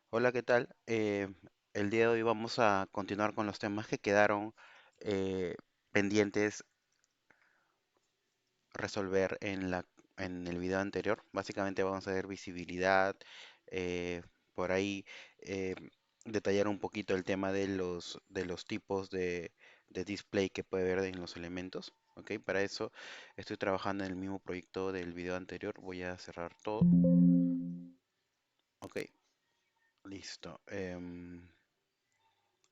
Hola, ¿qué tal? El día de hoy vamos a continuar con los temas que quedaron eh, pendientes resolver en el video anterior. Básicamente vamos a ver visibilidad, eh, por ahí eh, detallar un poquito el tema de los tipos de display que puede haber en los elementos. ¿Ok? Para eso estoy trabajando en el mismo proyecto del video anterior. Voy a cerrar todo. Ok, listo.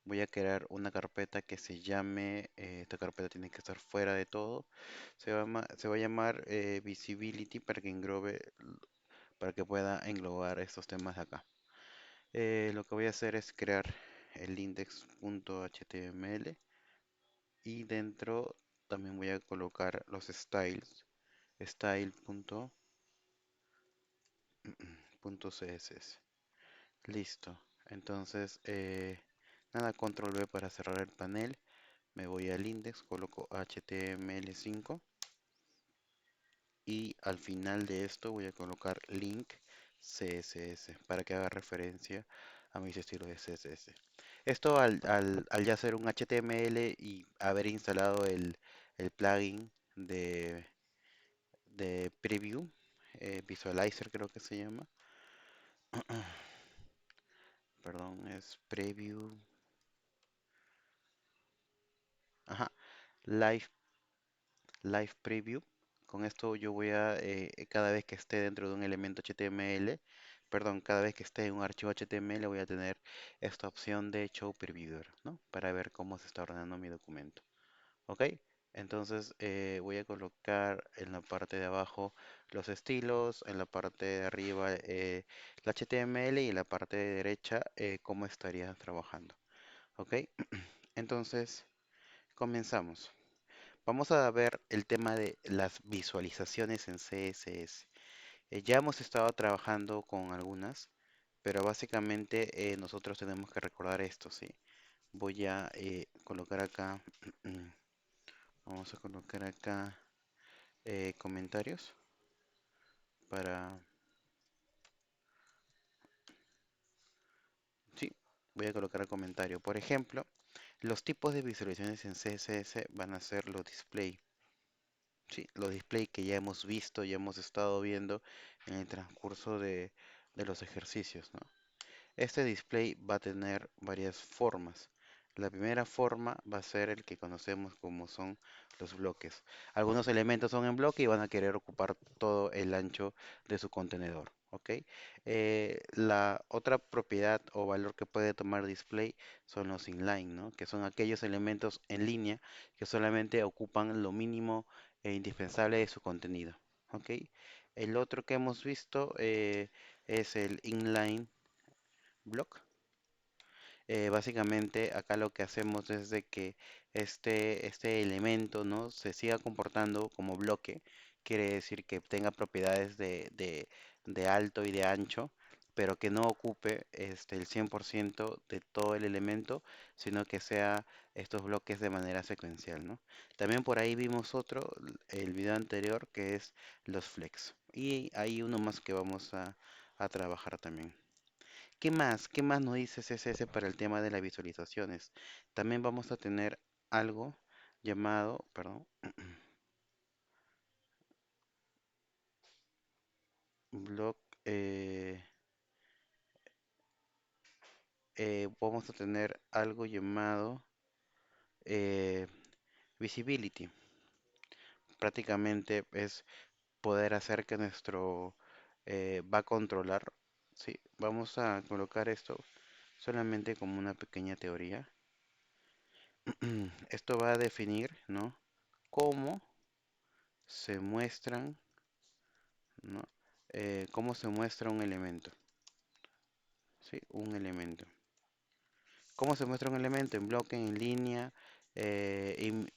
Voy a crear una carpeta que se llame, esta carpeta tiene que estar fuera de todo. Se va a llamar Visibility para que para que pueda englobar estos temas de acá. Lo que voy a hacer es crear el index.html y dentro también voy a colocar los styles, style.css. Listo. Entonces, nada, control V para cerrar el panel. Me voy al index, coloco HTML5 y al final de esto voy a colocar link CSS para que haga referencia a mis estilos de CSS. Esto al ya ser un HTML y haber instalado el plugin de Preview, Visualizer creo que se llama. Perdón, es Preview. Ajá, Live Live Preview. Con esto yo voy a, cada vez que esté dentro de un elemento HTML, perdón, cada vez que esté en un archivo HTML voy a tener esta opción de Show Previewer, ¿no? Para ver cómo se está ordenando mi documento. ¿Ok? Entonces voy a colocar en la parte de abajo los estilos, en la parte de arriba el HTML y en la parte de derecha cómo estaría trabajando. ¿Ok? Entonces, comenzamos. Vamos a ver el tema de las visualizaciones en CSS. Ya hemos estado trabajando con algunas, pero básicamente nosotros tenemos que recordar esto, ¿sí? Voy a colocar acá, vamos a colocar acá comentarios para, sí, voy a colocar comentario. Por ejemplo, los tipos de visualizaciones en CSS van a ser los display. Sí, los display que ya hemos visto, ya hemos estado viendo en el transcurso de los ejercicios, ¿no? Este display va a tener varias formas. La primera forma va a ser el que conocemos como son los bloques. Algunos elementos son en bloque y van a querer ocupar todo el ancho de su contenedor. ¿Ok? La otra propiedad o valor que puede tomar display son los inline, ¿no? Que son aquellos elementos en línea que solamente ocupan lo mínimo e indispensable de su contenido. ¿Ok? El otro que hemos visto es el inline block. Básicamente acá lo que hacemos es de que este elemento, ¿no? se siga comportando como bloque. Quiere decir que tenga propiedades de alto y de ancho, pero que no ocupe el 100% de todo el elemento, sino que sea estos bloques de manera secuencial, ¿no? También por ahí vimos otro, el video anterior, que es los flex. Y hay uno más que vamos a trabajar también. ¿Qué más? ¿Qué más nos dice CSS para el tema de las visualizaciones? También vamos a tener algo llamado, perdón, blog, vamos a tener algo llamado eh, visibility. Prácticamente es poder hacer que nuestro va a controlar. Sí, vamos a colocar esto solamente como una pequeña teoría. Esto va a definir, ¿no? Cómo se muestran, ¿no? Cómo se muestra un elemento, ¿sí? Un elemento. ¿Cómo se muestra un elemento? En bloque, en línea,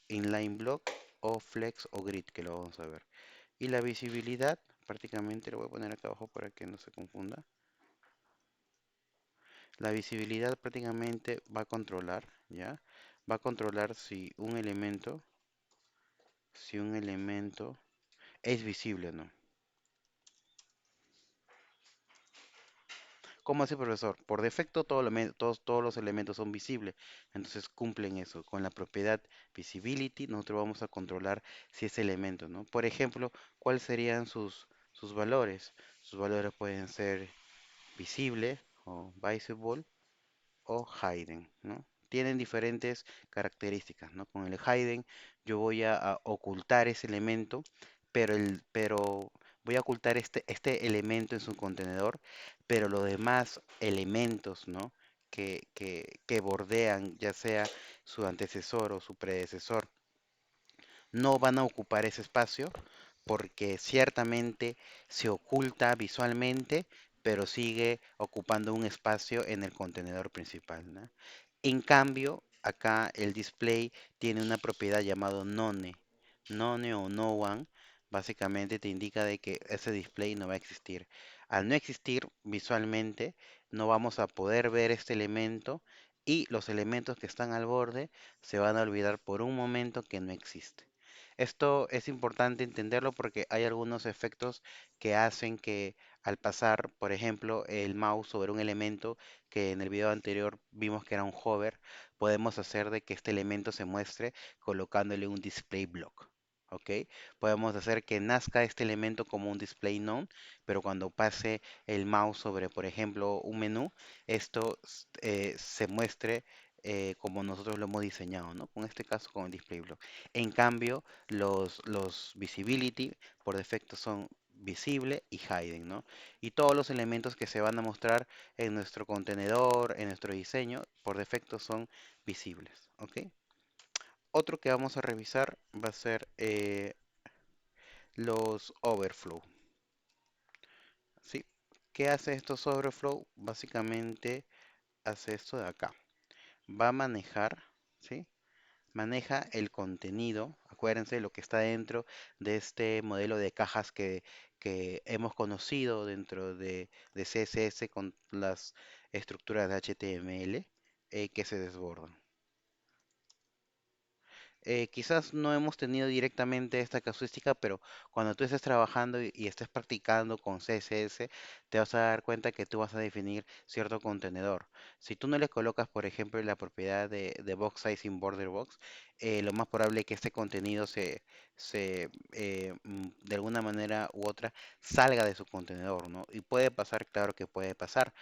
inline block o flex o grid, que lo vamos a ver. Y la visibilidad, prácticamente lo voy a poner acá abajo para que no se confunda. La visibilidad prácticamente va a controlar, ¿ya? Va a controlar si un elemento es visible o no. ¿Cómo así, profesor? Por defecto todos los elementos son visibles, entonces cumplen eso. Con la propiedad visibility nosotros vamos a controlar si ese elemento, ¿no? Por ejemplo, ¿cuáles serían sus valores? Sus valores pueden ser visible o visible o hidden, ¿no? Tienen diferentes características, ¿no? Con el hidden yo voy a ocultar ese elemento, pero voy a ocultar este elemento en su contenedor, pero los demás elementos, ¿no? Que bordean ya sea su antecesor o su predecesor, no van a ocupar ese espacio porque ciertamente se oculta visualmente, pero sigue ocupando un espacio en el contenedor principal, ¿no? En cambio, acá el display tiene una propiedad llamada none. None o no one básicamente te indica de que ese display no va a existir. Al no existir visualmente, no vamos a poder ver este elemento y los elementos que están al borde se van a olvidar por un momento que no existe. Esto es importante entenderlo porque hay algunos efectos que hacen que al pasar, por ejemplo, el mouse sobre un elemento que en el video anterior vimos que era un hover, podemos hacer de que este elemento se muestre colocándole un display block. ¿Ok? Podemos hacer que nazca este elemento como un display none, pero cuando pase el mouse sobre, por ejemplo, un menú, se muestre como nosotros lo hemos diseñado, ¿no? Con este caso, con el display block. En cambio, los visibility por defecto son visible y hidden, ¿no? Y todos los elementos que se van a mostrar en nuestro contenedor, en nuestro diseño, por defecto son visibles, ¿ok? Otro que vamos a revisar va a ser los overflow, ¿sí? ¿Qué hace estos overflow? Básicamente hace esto de acá. Va a manejar, ¿sí? Maneja el contenido, acuérdense lo que está dentro de este modelo de cajas que hemos conocido dentro de CSS con las estructuras de HTML que se desbordan. Quizás no hemos tenido directamente esta casuística, pero cuando tú estés trabajando y estés practicando con CSS, te vas a dar cuenta que tú vas a definir cierto contenedor. Si tú no le colocas, por ejemplo, la propiedad de box size in border box, lo más probable es que este contenido de alguna manera u otra salga de su contenedor, ¿no? Y puede pasar, claro que puede pasar.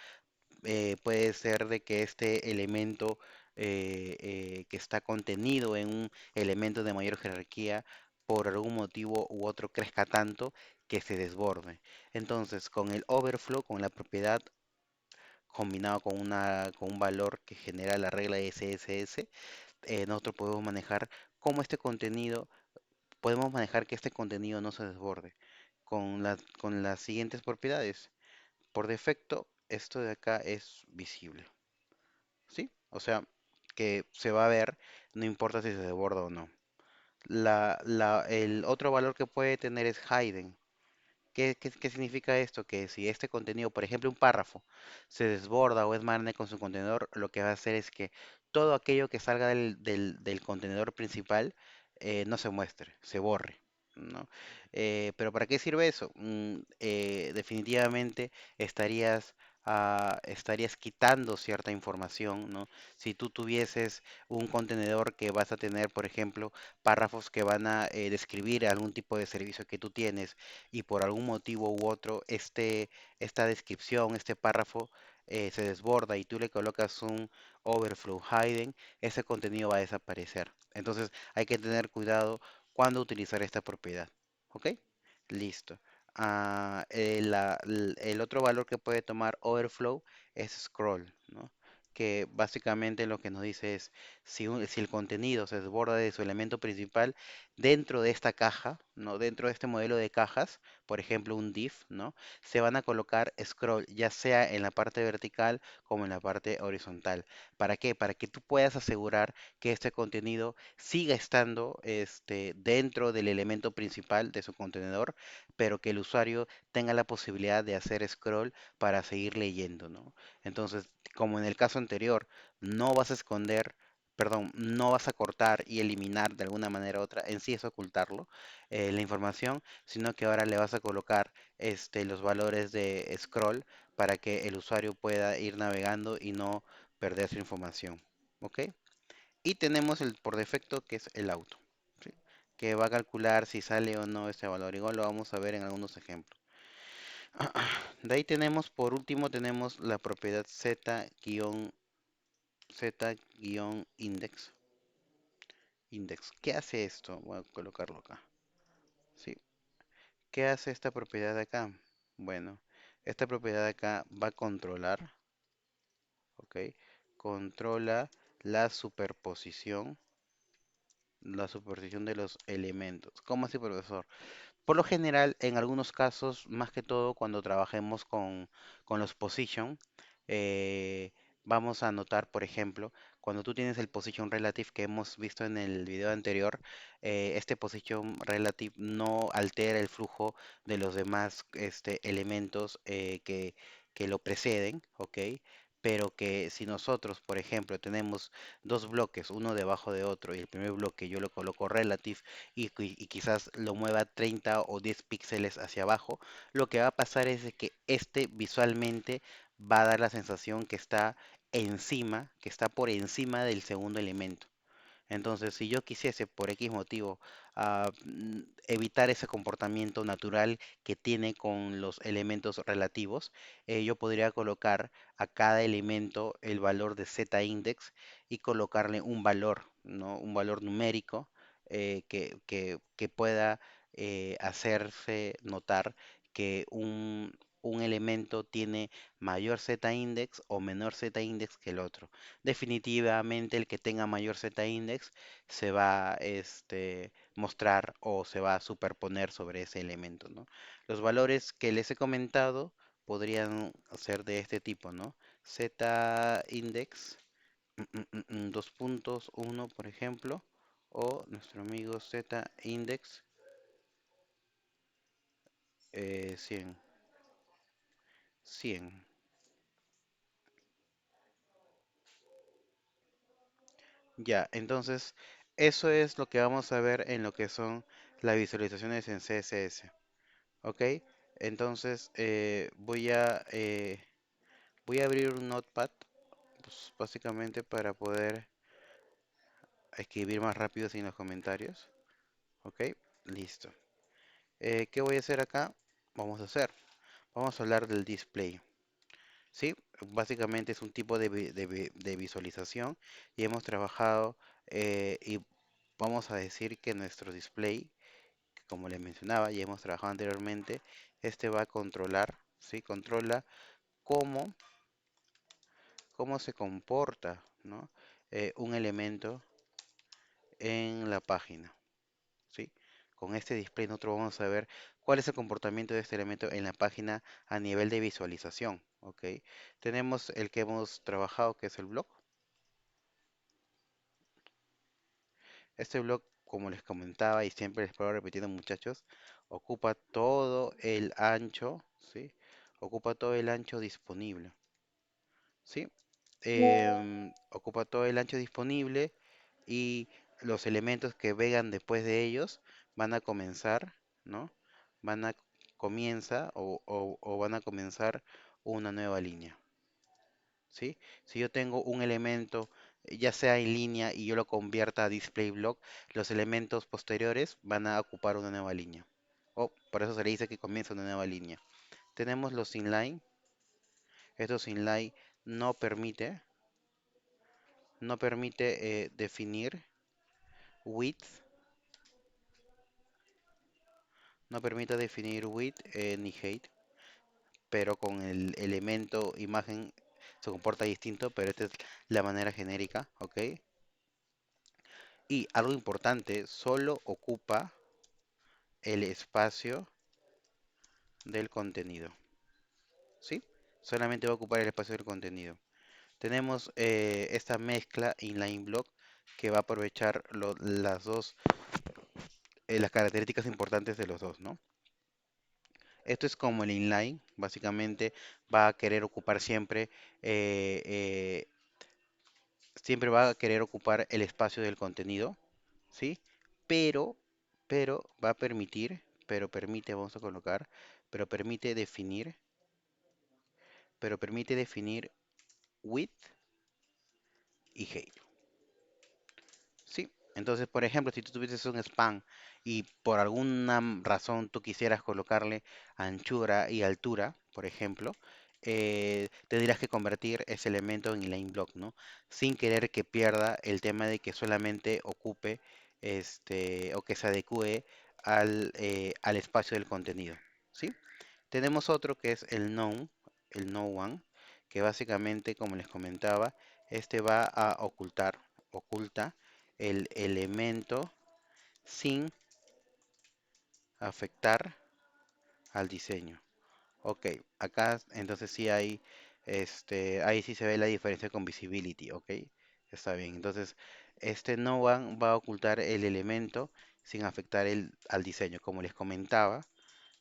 Puede ser de que este elemento que está contenido en un elemento de mayor jerarquía por algún motivo u otro crezca tanto que se desborde. Entonces, con el overflow, con la propiedad combinado con un valor que genera la regla de SSS, nosotros podemos manejar cómo este contenido, podemos manejar que este contenido no se desborde con las siguientes propiedades. Por defecto, esto de acá es visible, ¿sí? O sea, que se va a ver, no importa si se desborda o no. El otro valor que puede tener es hidden. ¿Qué significa esto? Que si este contenido, por ejemplo, un párrafo, se desborda o es grande con su contenedor, lo que va a hacer es que todo aquello que salga del contenedor principal no se muestre, se borre, ¿no? Pero ¿para qué sirve eso? Definitivamente estarías quitando cierta información, ¿no? Si tú tuvieses un contenedor que vas a tener, por ejemplo, párrafos que van a describir algún tipo de servicio que tú tienes y por algún motivo u otro esta descripción, este párrafo se desborda y tú le colocas un overflow hidden, ese contenido va a desaparecer. Entonces hay que tener cuidado cuando utilizar esta propiedad. ¿Ok? Listo. El otro valor que puede tomar overflow es scroll, ¿no? Que básicamente lo que nos dice es si el contenido se desborda de su elemento principal dentro de esta caja, ¿no? Dentro de este modelo de cajas, por ejemplo un div, ¿no? Se van a colocar scroll, ya sea en la parte vertical como en la parte horizontal. ¿Para qué? Para que tú puedas asegurar que este contenido siga estando dentro del elemento principal de su contenedor, pero que el usuario tenga la posibilidad de hacer scroll para seguir leyendo, ¿no? Entonces, como en el caso anterior, no vas a esconder perdón, no vas a cortar y eliminar de alguna manera u otra, en sí es ocultarlo, la información, sino que ahora le vas a colocar los valores de scroll para que el usuario pueda ir navegando y no perder su información. ¿Ok? Y tenemos el por defecto que es el auto, ¿sí? Que va a calcular si sale o no ese valor. Igual lo vamos a ver en algunos ejemplos. De ahí tenemos, por último, tenemos la propiedad z-index. Index. ¿Qué hace esto? Voy a colocarlo acá. ¿Sí? ¿Qué hace esta propiedad de acá? Bueno, esta propiedad de acá va a controlar, ¿ok? Controla la superposición de los elementos. ¿Cómo así, profesor? Por lo general, en algunos casos, más que todo cuando trabajemos con los position, eh, vamos a notar, por ejemplo, cuando tú tienes el position relative que hemos visto en el video anterior, este position relative no altera el flujo de los demás elementos que lo preceden, ¿ok? Pero que si nosotros, por ejemplo, tenemos dos bloques, uno debajo de otro, y el primer bloque yo lo coloco relative, y quizás lo mueva 30 o 10 píxeles hacia abajo, lo que va a pasar es de que este visualmente va a dar la sensación que está encima, que está por encima del segundo elemento. Entonces, si yo quisiese por X motivo evitar ese comportamiento natural que tiene con los elementos relativos, yo podría colocar a cada elemento el valor de z-index y colocarle un valor, ¿no? Un valor numérico que pueda hacerse notar que un elemento tiene mayor z-index o menor z-index que el otro. Definitivamente el que tenga mayor z-index se va a mostrar o se va a superponer sobre ese elemento, ¿no? Los valores que les he comentado podrían ser de este tipo, ¿no? Z-index, dos puntos, uno, por ejemplo, o nuestro amigo Z-index 100, 100. Ya, entonces eso es lo que vamos a ver en lo que son las visualizaciones en CSS. ¿Ok? Entonces voy a abrir un notepad, pues, básicamente para poder escribir más rápido sin los comentarios. ¿Ok? Listo. ¿Qué voy a hacer acá? Vamos a hacer. Vamos a hablar del display. ¿Sí? Básicamente es un tipo de visualización y hemos trabajado y vamos a decir que nuestro display, que como les mencionaba, ya hemos trabajado anteriormente, este va a controlar, ¿sí? Controla cómo, cómo se comporta, ¿no? Un elemento en la página, ¿sí? Con este display nosotros vamos a ver cuál es el comportamiento de este elemento en la página a nivel de visualización, ¿ok? Tenemos el que hemos trabajado, que es el blog. Este blog, como les comentaba y siempre les puedo repitiendo, muchachos, ocupa todo el ancho, ¿sí? Ocupa todo el ancho disponible, ¿sí? Ocupa todo el ancho disponible y los elementos que vengan después de ellos van a comenzar, ¿no? Van a comienza o van a comenzar una nueva línea, ¿sí? Si yo tengo un elemento, ya sea en línea y yo lo convierta a display block, los elementos posteriores van a ocupar una nueva línea. O por eso se le dice que comienza una nueva línea. Tenemos los inline. Estos inline no permite, no permite definir width, no permite definir width ni height, pero con el elemento imagen se comporta distinto, pero esta es la manera genérica, ¿ok? Y algo importante, solo ocupa el espacio del contenido, ¿sí? Solamente va a ocupar el espacio del contenido. Tenemos esta mezcla inline block que va a aprovechar las características importantes de los dos, ¿no? Esto es como el inline, básicamente va a querer ocupar siempre siempre va a querer ocupar el espacio del contenido, ¿sí? Pero, pero va a permitir, pero permite, vamos a colocar, pero permite definir, pero permite definir width y height. Sí, entonces, por ejemplo, si tú tuvieses un span y por alguna razón tú quisieras colocarle anchura y altura, por ejemplo, tendrías que convertir ese elemento en inline block, ¿no? Sin querer que pierda el tema de que solamente ocupe o que se adecue al espacio del contenido, ¿sí? Tenemos otro que es el no one, que básicamente, como les comentaba, este va a oculta el elemento sin afectar al diseño. Ok, acá entonces sí hay, ahí sí se ve la diferencia con visibility, ok, está bien. Entonces, este no one va a ocultar el elemento sin afectar al diseño, como les comentaba,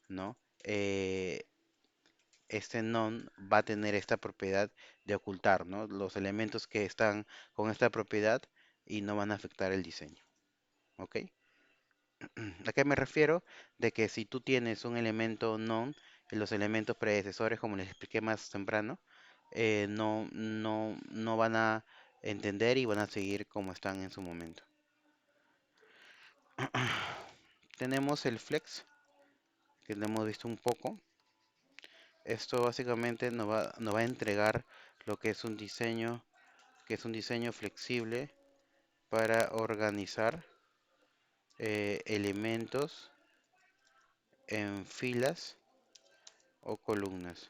¿no? Este non va a tener esta propiedad de ocultar, ¿no? Los elementos que están con esta propiedad y no van a afectar el diseño, ¿ok? ¿A qué me refiero? De que si tú tienes un elemento non, los elementos predecesores, como les expliqué más temprano, no van a entender y van a seguir como están en su momento. Tenemos el flex, que lo hemos visto un poco. Esto básicamente nos va a entregar lo que es un diseño flexible para organizar elementos en filas o columnas.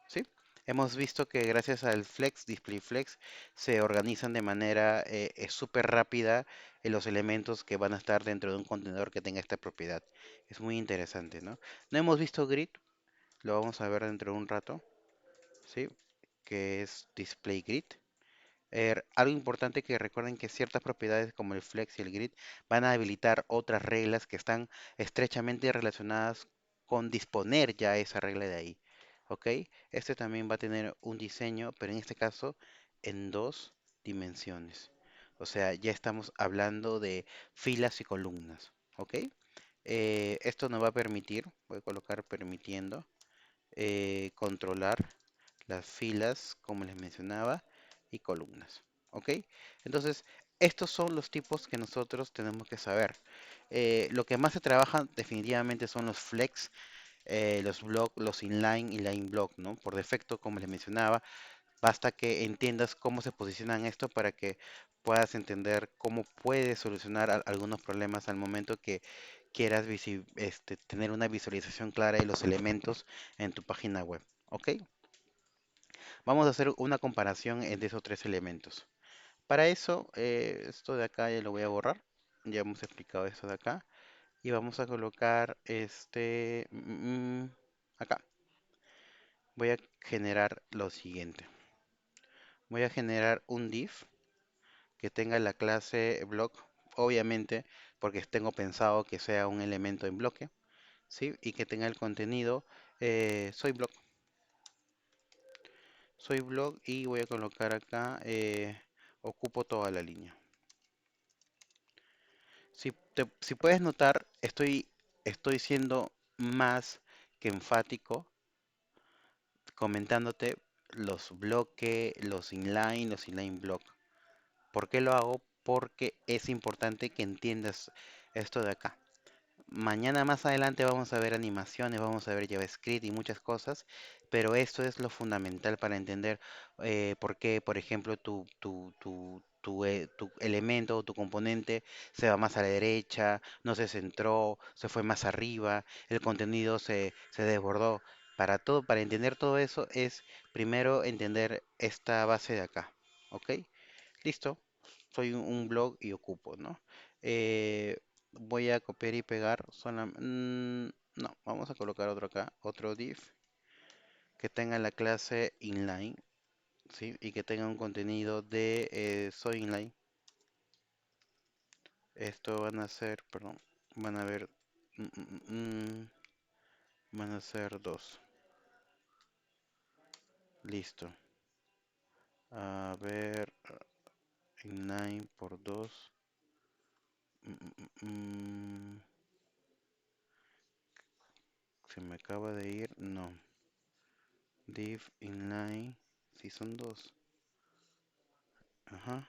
¿Sí? Hemos visto que gracias al Flex, Display Flex, se organizan de manera súper rápida los elementos que van a estar dentro de un contenedor que tenga esta propiedad. Es muy interesante, ¿no? No hemos visto Grid, lo vamos a ver dentro de un rato, ¿sí? Que es Display Grid. Algo importante que recuerden que ciertas propiedades como el flex y el grid van a habilitar otras reglas que están estrechamente relacionadas con disponer ya esa regla de ahí. ¿Ok? Este también va a tener un diseño, pero en este caso en dos dimensiones. O sea, ya estamos hablando de filas y columnas. ¿Ok? Esto nos va a permitir, voy a colocar permitiendo, controlar las filas, como les mencionaba, y columnas. ¿Ok? Entonces, estos son los tipos que nosotros tenemos que saber. Lo que más se trabaja definitivamente son los flex, los block, los inline y line block, ¿no? Por defecto, como les mencionaba, basta que entiendas cómo se posicionan esto para que puedas entender cómo puedes solucionar algunos problemas al momento que quieras tener una visualización clara de los elementos en tu página web. ¿Ok? Vamos a hacer una comparación de esos tres elementos. Para eso, esto de acá ya lo voy a borrar. Ya hemos explicado esto de acá. Y vamos a colocar acá. Voy a generar lo siguiente. Voy a generar un div que tenga la clase block, obviamente, porque tengo pensado que sea un elemento en bloque, ¿sí? Y que tenga el contenido soy block. Soy blog y voy a colocar acá, ocupo toda la línea. Si puedes notar, estoy siendo más que enfático comentándote los bloques, los inline block. ¿Por qué lo hago? Porque es importante que entiendas esto de acá. Mañana más adelante vamos a ver animaciones, vamos a ver JavaScript y muchas cosas, pero esto es lo fundamental para entender por qué, por ejemplo, tu elemento o tu componente se va más a la derecha, no se centró, se fue más arriba, el contenido se desbordó. Para entender todo eso es primero entender esta base de acá, ¿ok? Listo, soy un blog y ocupo, ¿no? Eh, Voy a copiar y pegar no, vamos a colocar otro acá, otro div que tenga la clase inline, ¿sí? Y que tenga un contenido de soy inline. Esto van a ser, perdón, van a ver, mm, mm, mm, mm, van a ser dos. Listo. A ver, inline por 2. Se me acaba de ir. No. Div inline. Sí, son dos. Ajá.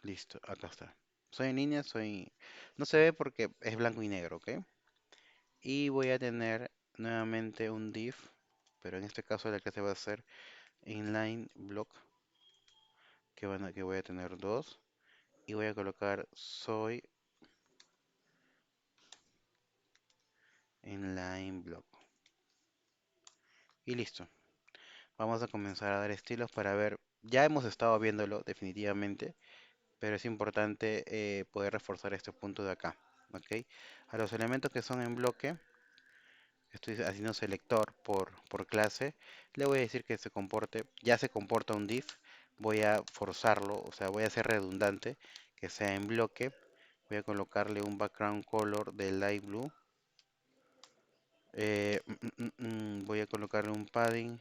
Listo, acá está. Soy en línea, soy... No se ve porque es blanco y negro, ¿ok? Y voy a tener nuevamente un div, pero en este caso la que se va a hacer inline block, que voy a tener dos. Y voy a colocar soy inline block. Y listo. Vamos a comenzar a dar estilos para ver. Ya hemos estado viéndolo definitivamente, pero es importante poder reforzar este punto de acá. ¿Ok? A los elementos que son en bloque, estoy haciendo selector por clase, le voy a decir que se comporte, ya se comporta un div, voy a forzarlo, o sea, voy a hacer redundante, que sea en bloque, voy a colocarle un background color de light blue, voy a colocarle un padding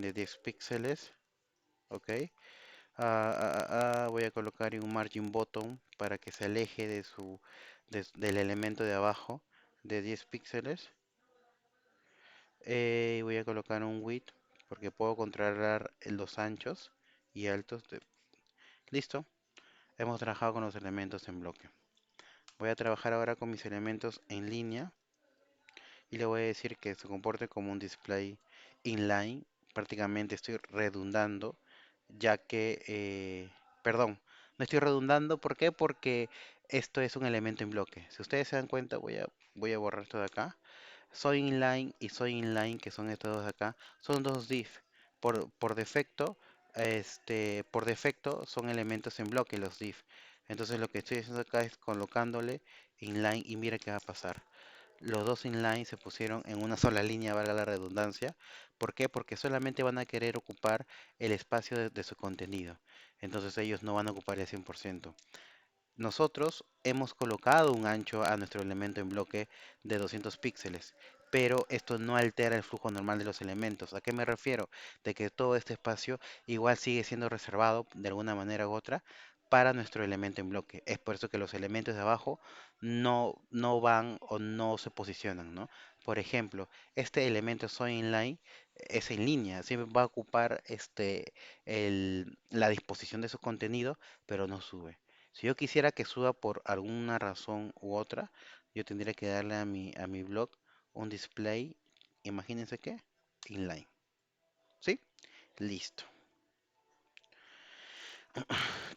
de 10 píxeles, ok. Voy a colocar un margin bottom para que se aleje del elemento de abajo de 10 píxeles. Voy a colocar un width porque puedo controlar los anchos y altos. Listo, hemos trabajado con los elementos en bloque. Voy a trabajar ahora con mis elementos en línea y le voy a decir que se comporte como un display inline. Prácticamente estoy redundando, ya que, perdón, no estoy redundando. ¿Por qué? Porque esto es un elemento en bloque. Si ustedes se dan cuenta, voy a borrar esto de acá. Soy inline y soy inline, que son estos dos de acá, son dos div. Por defecto, por defecto son elementos en bloque los div. Entonces lo que estoy haciendo acá es colocándole inline y mira qué va a pasar. Los dos inline se pusieron en una sola línea, valga la redundancia. ¿Por qué? Porque solamente van a querer ocupar el espacio de su contenido. Entonces ellos no van a ocupar el 100%. Nosotros hemos colocado un ancho a nuestro elemento en bloque de 200 píxeles, pero esto no altera el flujo normal de los elementos. ¿A qué me refiero? De que todo este espacio igual sigue siendo reservado de alguna manera u otra para nuestro elemento en bloque. Es por eso que los elementos de abajo no van o no se posicionan, ¿no? Por ejemplo, este elemento soy inline es en línea, siempre va a ocupar la disposición de su contenido, pero no sube. Si yo quisiera que suba por alguna razón u otra, yo tendría que darle a mi blog un display, imagínense qué, inline. ¿Sí? Listo.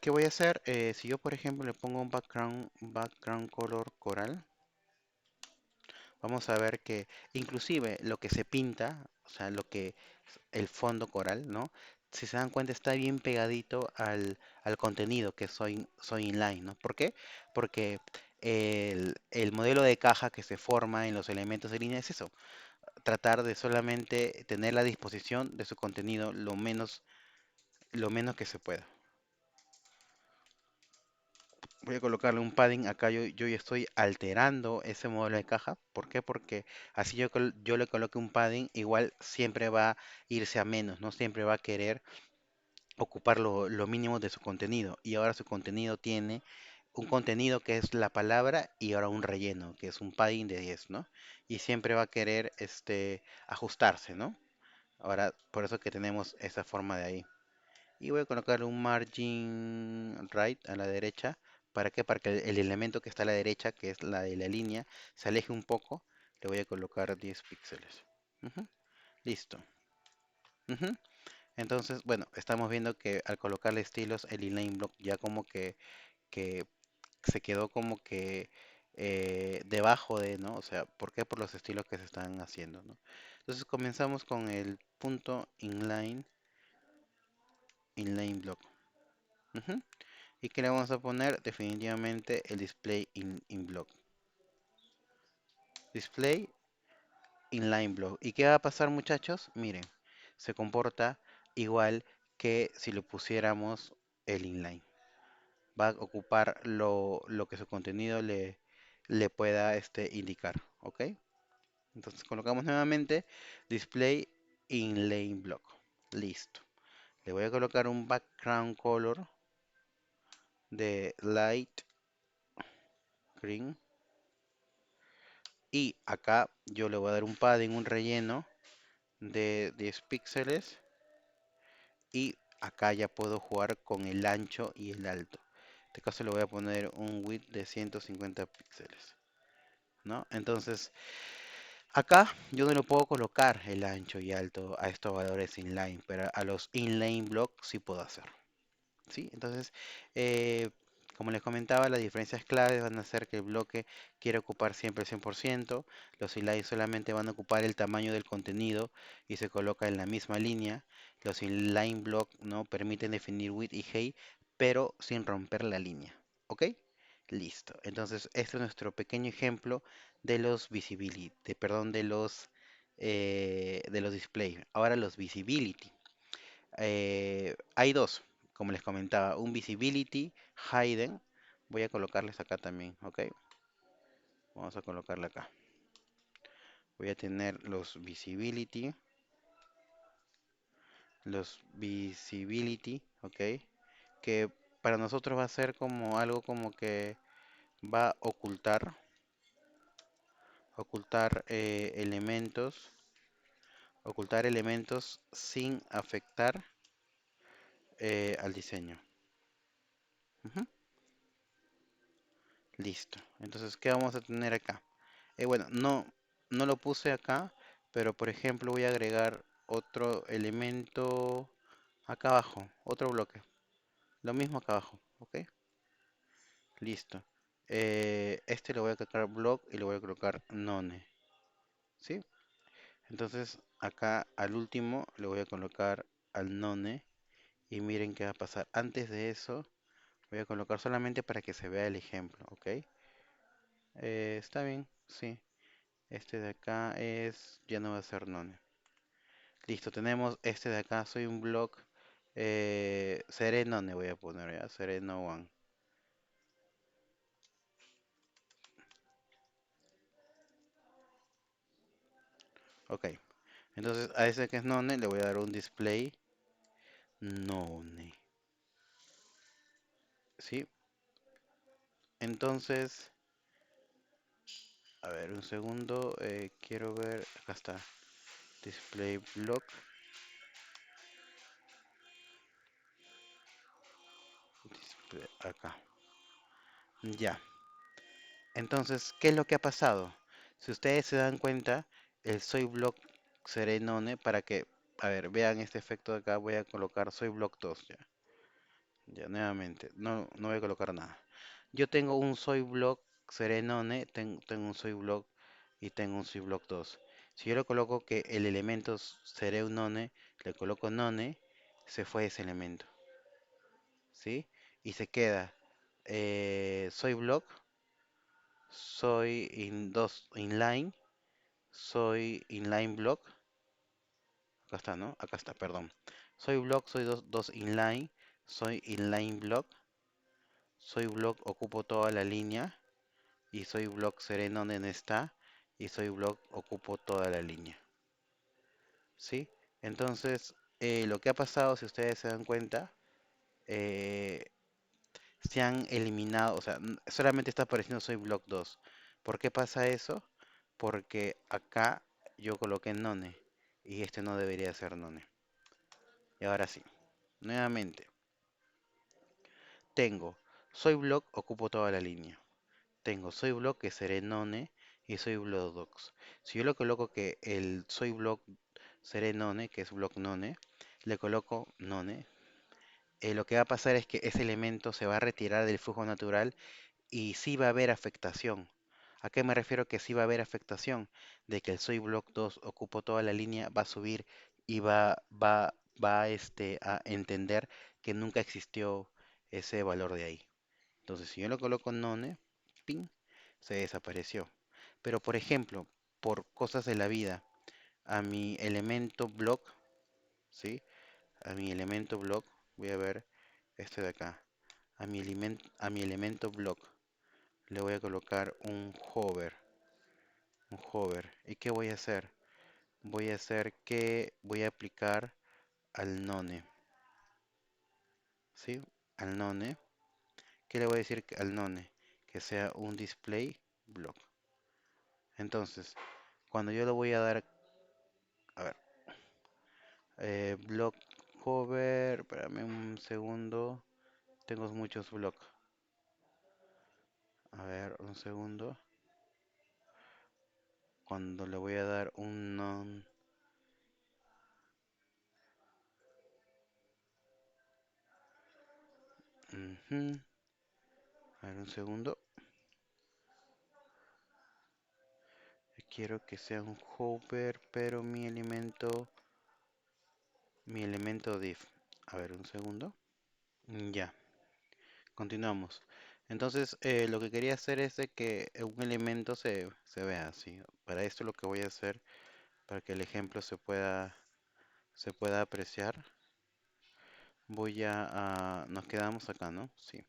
¿Qué voy a hacer? Si yo, por ejemplo, le pongo un background color coral, vamos a ver que inclusive lo que se pinta, o sea, el fondo coral, ¿no? Si se dan cuenta, está bien pegadito al contenido que soy inline, ¿no? ¿Por qué? Porque el modelo de caja que se forma en los elementos de línea es eso, tratar de solamente tener la disposición de su contenido lo menos que se pueda. Voy a colocarle un padding acá, yo ya estoy alterando ese modelo de caja. ¿Por qué? Porque así yo le coloque un padding, igual siempre va a irse a menos, no siempre va a querer ocupar lo mínimo de su contenido. Y ahora su contenido tiene un contenido que es la palabra y ahora un relleno, que es un padding de 10, ¿no? Y siempre va a querer ajustarse, ¿no? Ahora, por eso que tenemos esa forma de ahí. Y voy a colocar un margin right a la derecha. ¿Para qué? Para que el elemento que está a la derecha, que es la de la línea, se aleje un poco. Le voy a colocar 10 píxeles. Ujú. Listo. Ujú. Entonces, bueno, estamos viendo que al colocarle estilos, el inline block ya como que se quedó como que debajo de, ¿no? O sea, ¿por qué? Por los estilos que se están haciendo, ¿no? Entonces comenzamos con el punto inline block. Ujú. ¿Y qué le vamos a poner? Definitivamente el display in block. Display inline block. ¿Y qué va a pasar, muchachos? Miren, se comporta igual que si le pusiéramos el inline. Va a ocupar lo que su contenido le pueda indicar, ¿ok? Entonces colocamos nuevamente display inline block. Listo. Le voy a colocar un background color de light green. Y acá yo le voy a dar un padding, un relleno de 10 píxeles. Y acá ya puedo jugar con el ancho y el alto. En este caso le voy a poner un width de 150 píxeles, ¿no? Entonces, acá yo no lo puedo colocar el ancho y alto a estos valores inline, pero a los inline block sí puedo hacer. ¿Sí? Entonces, eh, como les comentaba, las diferencias claves van a ser que el bloque quiere ocupar siempre el 100%, los inlines solamente van a ocupar el tamaño del contenido y se coloca en la misma línea, los inline block no permiten definir width y height, pero sin romper la línea. ¿Ok? Listo. Entonces, este es nuestro pequeño ejemplo de los visibility, perdón, de los display. Ahora los visibility. Hay dos, como les comentaba, un visibility, hidden. Voy a colocarles acá también, ¿ok? Vamos a colocarle acá. Voy a tener los visibility, ¿ok? Que para nosotros va a ser como algo como que va a ocultar elementos sin afectar al diseño. Ujú. Listo. Entonces, ¿qué vamos a tener acá? Bueno, no lo puse acá, pero por ejemplo voy a agregar otro elemento acá abajo, otro bloque. Lo mismo acá abajo, ¿ok? Listo. Este le voy a colocar block y le voy a colocar none, ¿sí? Entonces acá al último le voy a colocar al none y miren qué va a pasar. Antes de eso voy a colocar solamente para que se vea el ejemplo, ¿ok? Está bien, sí. Este de acá ya no va a ser none. Listo, tenemos este de acá, soy un blog sereno, le voy a poner ya, sereno one. Ok, entonces a ese que es none le voy a dar un display none, ¿sí? Entonces, a ver, un segundo, quiero ver, acá está, display block, acá, ya. Entonces, ¿qué es lo que ha pasado? Si ustedes se dan cuenta, el soy block serenone, para que, a ver, vean este efecto de acá, voy a colocar soy block 2 ya. Ya, nuevamente, no voy a colocar nada. Yo tengo un soy block serenone, tengo un soy block y tengo un soy block 2. Si yo le coloco que el elemento serenone, le coloco none, se fue ese elemento, ¿sí? Y se queda soy block, soy in 2 inline, soy inline block, acá está, ¿no? Acá está, perdón. Soy block, soy dos inline, soy inline block, soy block, ocupo toda la línea y soy block sereno donde está y soy block ocupo toda la línea, ¿sí? Entonces, lo que ha pasado, si ustedes se dan cuenta, eh, se han eliminado, o sea, solamente está apareciendo soy block 2. ¿Por qué pasa eso? Porque acá yo coloqué none y este no debería ser none. Y ahora sí, nuevamente, tengo soy block, ocupo toda la línea. Tengo soy block que seré none y soy block docs. Si yo le coloco que el soy block seré none, que es block none, le coloco none, lo que va a pasar es que ese elemento se va a retirar del flujo natural y sí va a haber afectación. ¿A qué me refiero que sí va a haber afectación? De que el soy block 2 ocupo toda la línea, va a subir y va a entender que nunca existió ese valor de ahí. Entonces, si yo lo coloco none, ping, se desapareció. Pero, por ejemplo, por cosas de la vida, a mi elemento block, ¿sí? A mi elemento block, voy a ver este de acá. A mi elemento block le voy a colocar un hover. ¿Y qué voy a hacer? Voy a hacer que voy a aplicar al none, ¿sí? Al none. ¿Qué le voy a decir al none? Que sea un display block. Entonces, cuando yo le voy a dar, a ver, block cover, espérame un segundo, tengo muchos blocks. A ver, un segundo. Cuando le voy a dar un non, ujú, a ver, un segundo. Quiero que sea un hover, pero mi elemento div. A ver, un segundo. Ya, continuamos. Entonces, lo que quería hacer es de que un elemento se vea así. Para esto lo que voy a hacer, para que el ejemplo se pueda apreciar, nos quedamos acá, ¿no? Sí.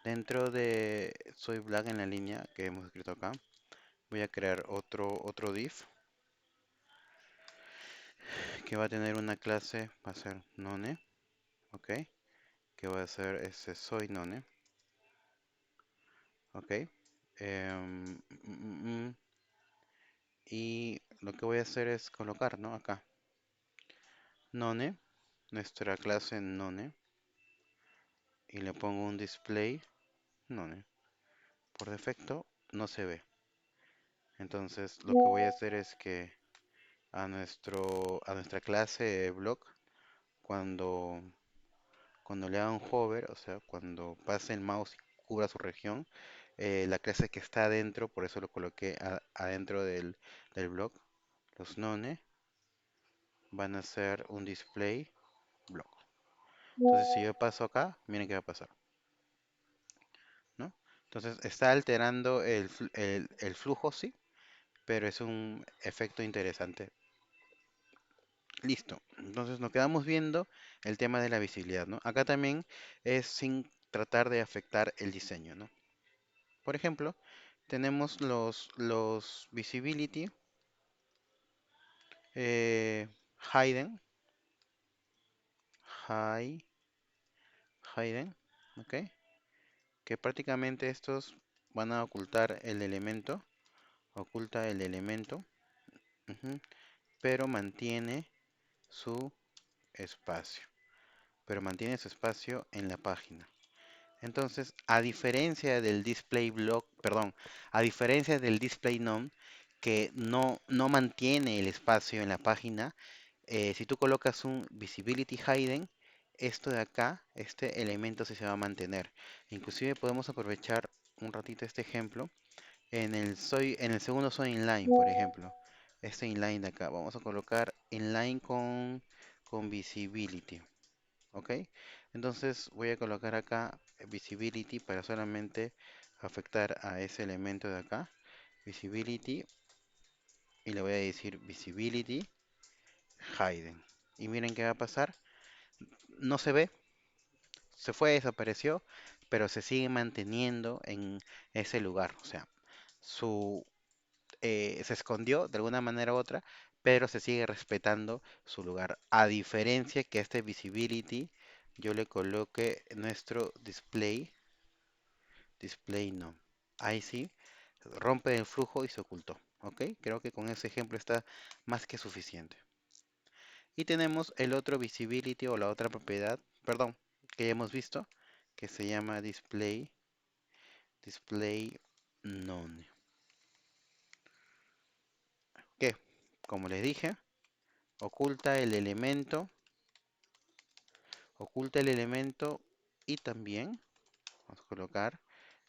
Dentro de soy black en la línea que hemos escrito acá, voy a crear otro div que va a tener una clase, va a ser none, ¿ok? Que va a ser ese soy none, ¿ok? Y lo que voy a hacer es colocar, ¿no? Acá, none, nuestra clase none, y le pongo un display none. Por defecto no se ve. Entonces lo que voy a hacer es que a nuestra clase block, cuando, cuando le haga un hover, o sea, cuando pase el mouse y cubra su región, la clase que está adentro, por eso lo coloqué adentro del block, los none van a ser un display block. Entonces, si yo paso acá, miren qué va a pasar, ¿no? Entonces, está alterando el flujo, sí, pero es un efecto interesante. Listo. Entonces, nos quedamos viendo el tema de la visibilidad, ¿no? Acá también es sin tratar de afectar el diseño, ¿no? Por ejemplo, tenemos los visibility hidden, hi- hidden, ¿ok? Que prácticamente estos van a ocultar el elemento, oculta el elemento, ujú, pero mantiene su espacio, pero mantiene su espacio en la página. Entonces, a diferencia del display block, perdón, a diferencia del display none, que no mantiene el espacio en la página, si tú colocas un visibility hidden, esto de acá, este elemento sí se va a mantener. Inclusive podemos aprovechar un ratito este ejemplo en el segundo soy inline, por ejemplo. Este inline de acá, vamos a colocar inline con visibility. ¿Ok? Entonces voy a colocar acá visibility para solamente afectar a ese elemento de acá. Visibility, y le voy a decir visibility hidden. Y miren qué va a pasar. No se ve, se fue, desapareció, pero se sigue manteniendo en ese lugar. O sea, su, se escondió de alguna manera u otra, pero se sigue respetando su lugar. A diferencia que este visibility yo le coloque nuestro display no. Ahí sí, rompe el flujo y se ocultó. ¿Ok? Creo que con ese ejemplo está más que suficiente. Y tenemos el otro visibility o la otra propiedad, perdón, que ya hemos visto, que se llama display none. Que, como les dije, oculta el elemento, oculta el elemento y también, vamos a colocar,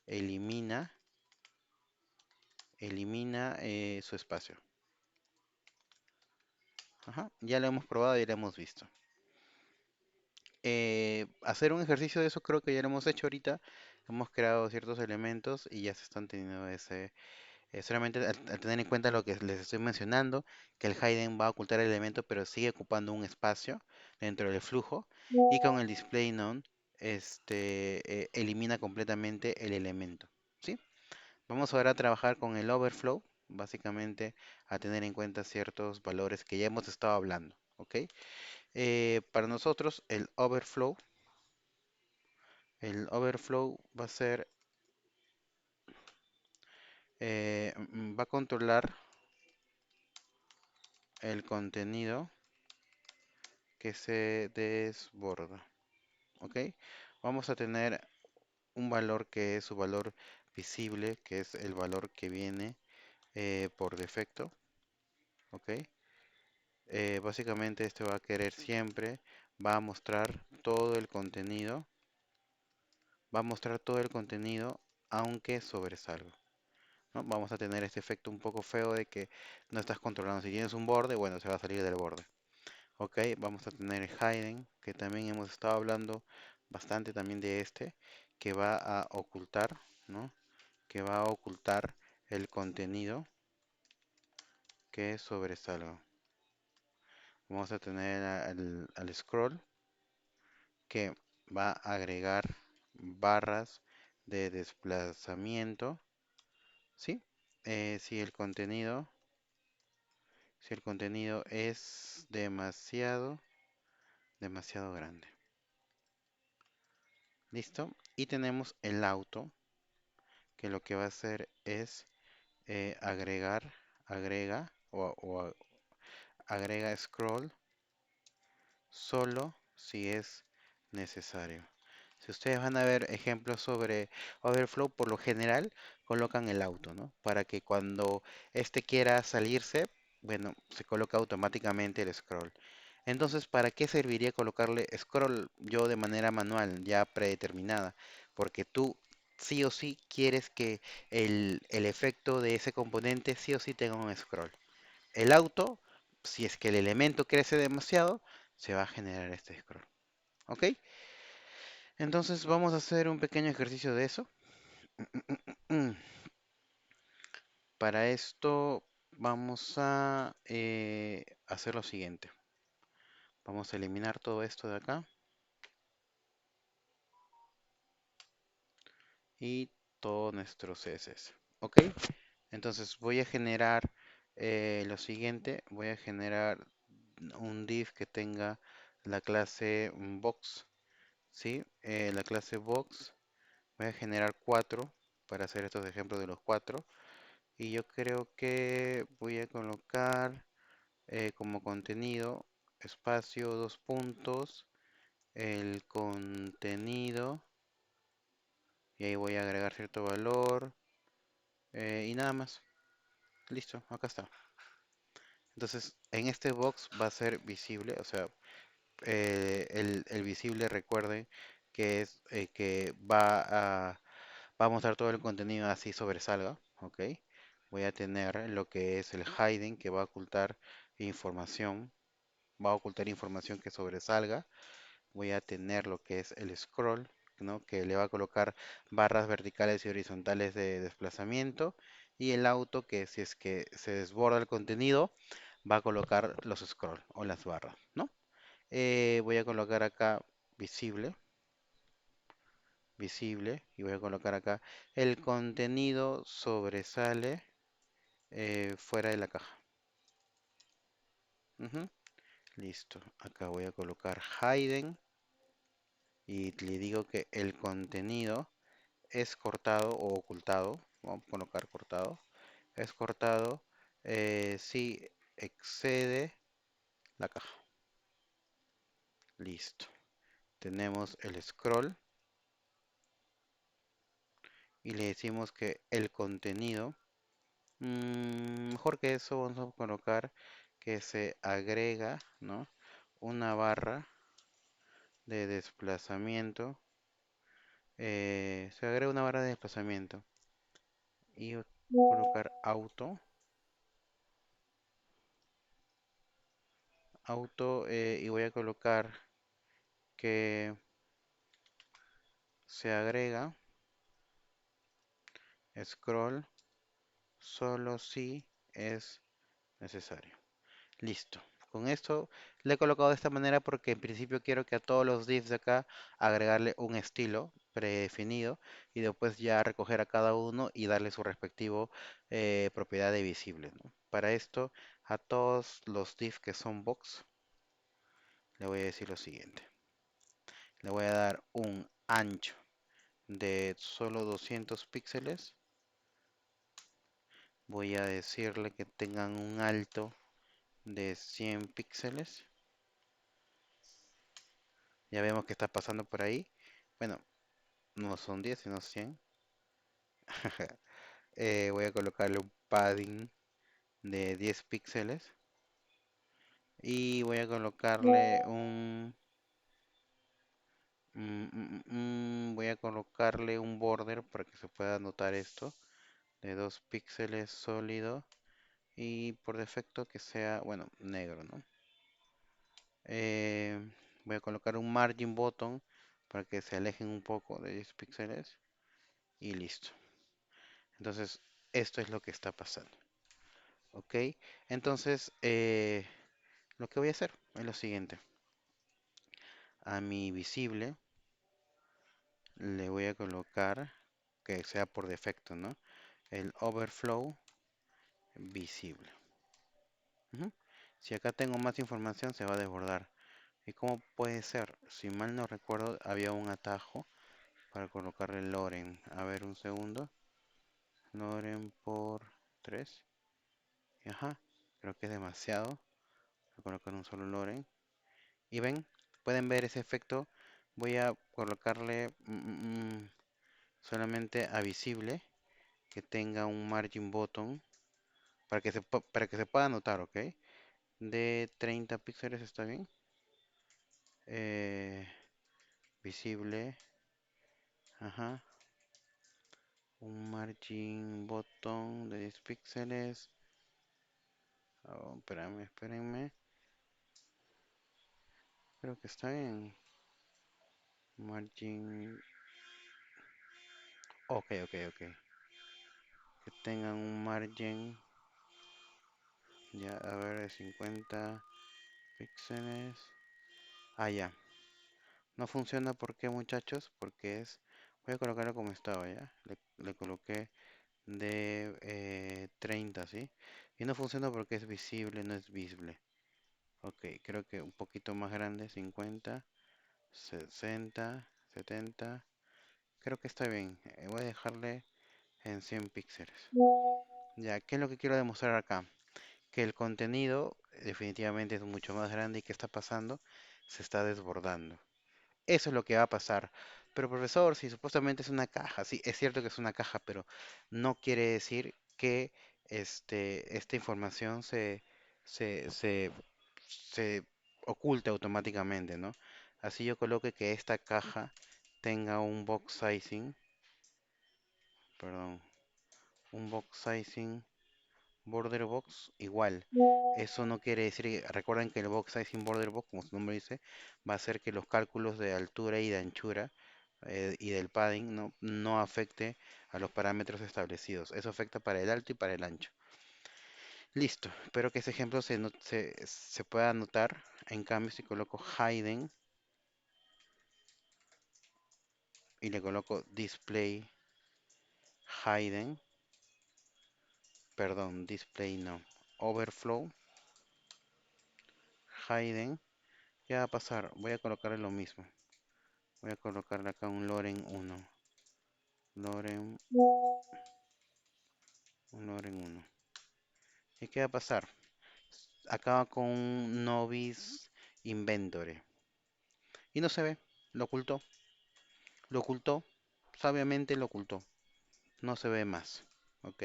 elimina su espacio. Ajá, ya lo hemos probado y lo hemos visto. Hacer un ejercicio de eso creo que ya lo hemos hecho ahorita. Hemos creado ciertos elementos y ya se están teniendo solamente al tener en cuenta lo que les estoy mencionando, que el hidden va a ocultar el elemento pero sigue ocupando un espacio dentro del flujo, y con el display none elimina completamente el elemento, ¿sí? Vamos ahora a trabajar con el overflow. básicamente a tener en cuenta ciertos valores que ya hemos estado hablando, ¿ok? Para nosotros el overflow va a ser, va a controlar el contenido que se desborda, ¿ok? Vamos a tener un valor que es su valor visible, que es el valor que viene por defecto, ¿ok? Básicamente este va a querer siempre, va a mostrar todo el contenido, va a mostrar todo el contenido aunque sobresalga, ¿no? Vamos a tener este efecto un poco feo de que no estás controlando. Si tienes un borde, bueno, se va a salir del borde. Ok, vamos a tener el hidden, que también hemos estado hablando bastante también de este, que va a ocultar, ¿no? Que va a ocultar el contenido que sobresalga. Vamos a tener al scroll, que va a agregar barras de desplazamiento, ¿sí? Si el contenido, si el contenido es demasiado grande. ¿Listo? Y tenemos el auto, que lo que va a hacer es agrega agrega scroll solo si es necesario. Si ustedes van a ver ejemplos sobre Overflow, por lo general colocan el auto, ¿no? Para que cuando este quiera salirse, bueno, se coloca automáticamente el scroll. Entonces, ¿para qué serviría colocarle scroll yo de manera manual, ya predeterminada? Porque tú sí o sí quieres que el efecto de ese componente sí o sí tenga un scroll. El auto, si es que el elemento crece demasiado, se va a generar este scroll. ¿Ok? Entonces vamos a hacer un pequeño ejercicio de eso. Para esto vamos a hacer lo siguiente. Vamos a eliminar todo esto de acá y todo nuestro CSS. ¿Ok? Entonces voy a generar lo siguiente. Voy a generar un div que tenga la clase box. ¿Sí? La clase box. Voy a generar 4 para hacer estos ejemplos de los 4. Y yo creo que voy a colocar como contenido espacio, dos puntos, el contenido. Y ahí voy a agregar cierto valor. Y nada más. Listo, acá está. Entonces, en este box va a ser visible, o sea, el visible, recuerden que es que va a mostrar todo el contenido así sobresalga, ¿ok? Voy a tener lo que es el hiding, que información, va a ocultar información que sobresalga. Voy a tener lo que es el scroll, ¿no? Que le va a colocar barras verticales y horizontales de desplazamiento. Y el auto, que si es que se desborda el contenido, va a colocar los scroll o las barras, ¿no? Voy a colocar acá visible, visible, y voy a colocar acá el contenido sobresale fuera de la caja. Ujú. Listo. Acá voy a colocar hidden y le digo que el contenido es cortado o ocultado. Vamos a colocar cortado. Es cortado si excede la caja. Listo. Tenemos el scroll y le decimos que el contenido, mejor que eso, vamos a colocar que se agrega, ¿no? Una barra de desplazamiento. Se agrega una barra de desplazamiento y colocar auto, y voy a colocar que se agrega scroll solo si es necesario. Listo. Con esto le he colocado de esta manera porque en principio quiero que a todos los divs de acá agregarle un estilo. predefinido y después ya recoger a cada uno y darle su respectivo propiedad de visible, ¿no? Para esto, a todos los div que son box, le voy a decir lo siguiente. Le voy a dar un ancho de solo 200 píxeles. Voy a decirle que tengan un alto de 100 píxeles. Ya vemos que está pasando por ahí. Bueno, no son 10 sino 100. Voy a colocarle un padding de 10 píxeles. Y voy a colocarle voy a colocarle un border para que se pueda notar esto. De 2 píxeles sólido. Y por defecto que sea, bueno, negro, ¿no? Eh, Voy a colocar un margin button para que se alejen un poco de 10 píxeles. Y listo. Entonces, esto es lo que está pasando. ¿Ok? Entonces, lo que voy a hacer es lo siguiente. A mi visible le voy a colocar que sea por defecto, ¿no? El overflow visible. Ujú. Si acá tengo más información, se va a desbordar. ¿Y cómo puede ser? Si mal no recuerdo, había un atajo para colocarle Loren. A ver, un segundo. Loren por 3. Ajá, creo que es demasiado. Voy a colocar un solo Loren. Y ven, pueden ver ese efecto. Voy a colocarle solamente a visible que tenga un margin button para que se pueda notar, ¿ok? De 30 píxeles está bien. Eh, Visible, ajá. Un margin button de 10 píxeles. Oh, espérame, espérenme. Creo que está bien. Margin. Ok, ok, ok. Que tengan un margin. Ya, a ver, de 50 píxeles. Ah, ya. No funciona, ¿por qué, muchachos? Porque es... Voy a colocarlo como estaba, ¿ya? Le coloqué de 30, ¿sí? Y no funciona porque es visible, no es visible. Ok, creo que un poquito más grande, 50, 60, 70. Creo que está bien. Voy a dejarle en 100 píxeles. Ya, ¿qué es lo que quiero demostrar acá? Que el contenido definitivamente es mucho más grande y que está pasando, se está desbordando. Eso es lo que va a pasar. Pero profesor, si supuestamente es una caja, sí, es cierto que es una caja, pero no quiere decir que esta información se, se, se oculte automáticamente, ¿no? Así yo coloque que esta caja tenga un box sizing, perdón, un box sizing border box igual. Eso no quiere decir recuerden que el box sizing border box, como su nombre dice, va a hacer que los cálculos de altura y de anchura y del padding no afecte a los parámetros establecidos. Eso afecta para el alto y para el ancho. Listo. Espero que ese ejemplo se pueda notar. En cambio, si coloco hidden y le coloco display hidden, perdón, display no, overflow hidden, ¿qué va a pasar? Voy a colocarle lo mismo. Voy a colocarle acá un Loren 1. Loren, un Loren 1. ¿Y qué va a pasar? Acaba con un novice inventory. Y no se ve. Lo ocultó. Lo ocultó. Sabiamente lo ocultó. No se ve más. ¿Ok?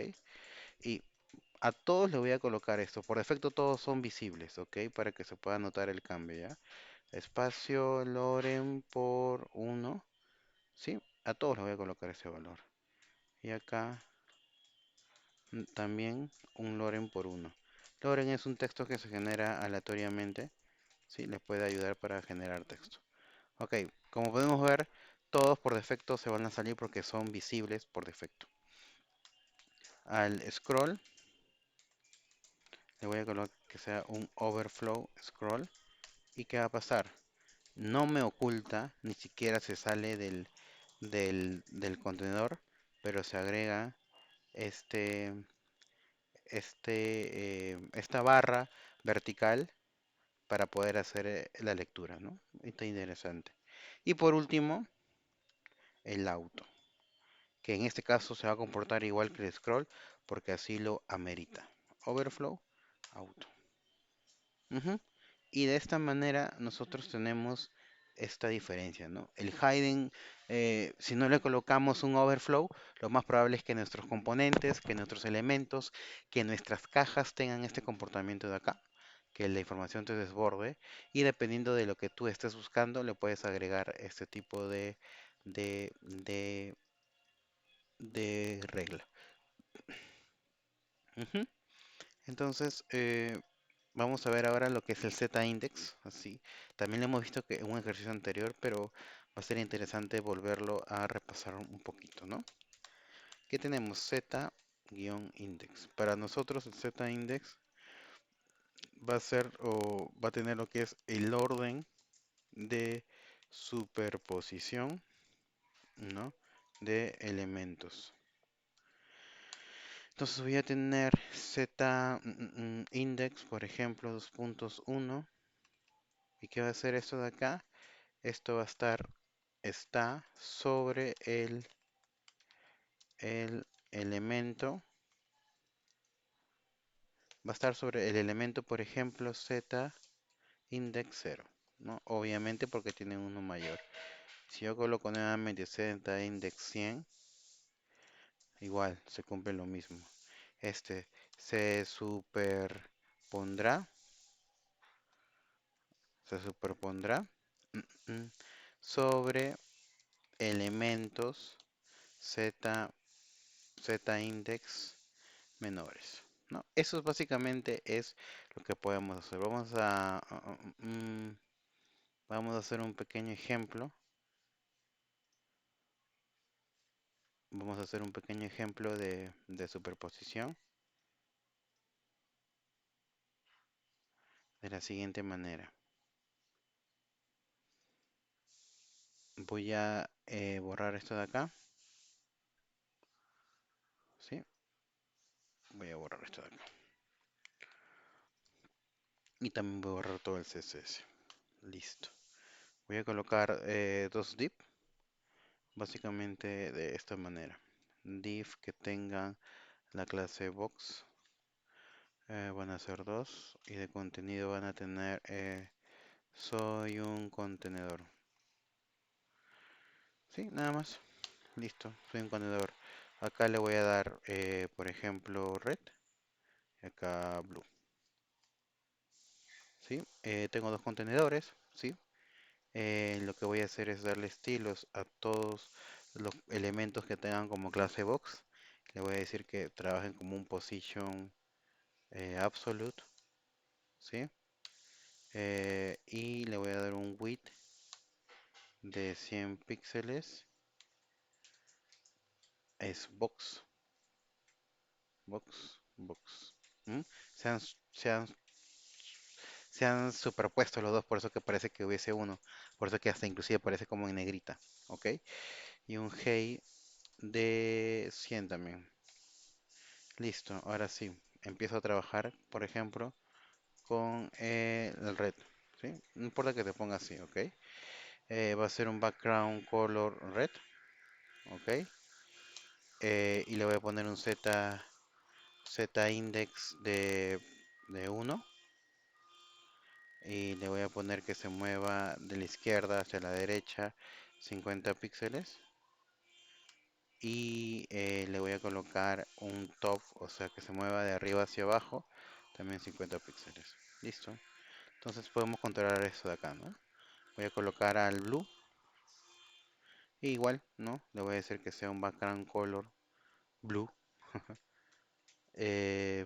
Y a todos le voy a colocar esto. Por defecto todos son visibles. ¿Ok? Para que se pueda notar el cambio, ¿ya? Espacio Loren por 1. ¿Sí? A todos les voy a colocar ese valor. Y acá también un Loren por 1. Loren es un texto que se genera aleatoriamente. Sí, les puede ayudar para generar texto. Ok, como podemos ver, todos por defecto se van a salir porque son visibles por defecto. Al scroll, le voy a colocar que sea un overflow scroll. ¿Y qué va a pasar? No me oculta, ni siquiera se sale del contenedor, pero se agrega este, esta barra vertical para poder hacer la lectura, ¿no? Está interesante. Y por último, el auto, que en este caso se va a comportar igual que el scroll, porque así lo amerita. Overflow, auto. Ujú. Y de esta manera nosotros tenemos esta diferencia, ¿no? El hiding, si no le colocamos un overflow, lo más probable es que nuestros componentes, que nuestros elementos, que nuestras cajas tengan este comportamiento de acá, que la información te desborde, y dependiendo de lo que tú estés buscando, le puedes agregar este tipo de, de, de regla. Ujú. Entonces, vamos a ver ahora lo que es el z-index, así. También lo hemos visto que en un ejercicio anterior, pero va a ser interesante volverlo a repasar un poquito, ¿no? ¿Qué tenemos? Z-index. Para nosotros el z-index va a ser o va a tener lo que es el orden de superposición, ¿no? De elementos. Entonces voy a tener z-index, por ejemplo, 2.1. ¿Y qué va a hacer esto de acá? Esto va a está sobre el elemento, va a estar sobre el elemento, por ejemplo, z index 0, ¿no? Obviamente porque tiene uno mayor. Si yo coloco nuevamente z index 100, igual se cumple lo mismo. Este se superpondrá, se superpondrá sobre elementos z, z index menores, ¿no? Eso básicamente es lo que podemos hacer. Vamos a hacer un pequeño ejemplo. Vamos a hacer un pequeño ejemplo de superposición de la siguiente manera. Voy a borrar esto de acá. ¿Sí? Voy a borrar esto de acá. Y también voy a borrar todo el CSS. Listo. Voy a colocar dos div, básicamente de esta manera. Div que tengan la clase box. Van a ser dos. Y de contenido van a tener soy un contenedor. Sí, nada más. Listo, soy un contenedor. Acá le voy a dar, por ejemplo, red. Y acá blue. ¿Sí? Tengo dos contenedores. ¿Sí? Lo que voy a hacer es darle estilos a todos los elementos que tengan como clase box. Le voy a decir que trabajen como un position absolute. ¿Sí? Y le voy a dar un width de 100 píxeles. Es box. Box. ¿Mm? Se han, se han, se han superpuesto los dos, por eso que parece que hubiese uno. Por eso que hasta inclusive parece como en negrita. ¿Ok? Y un hey de 100 también. Listo, ahora sí. Empiezo a trabajar, por ejemplo, con el red. ¿Sí? No importa que te ponga así, ¿ok? Va a ser un background color red. ¿Ok? Y le voy a poner un z index de 1 y le voy a poner que se mueva de la izquierda hacia la derecha 50 píxeles y le voy a colocar un top, o sea que se mueva de arriba hacia abajo también 50 píxeles. Listo. Entonces podemos controlar eso de acá, ¿no? Voy a colocar al blue igual, ¿no? Le voy a decir que sea un background color blue. Eh,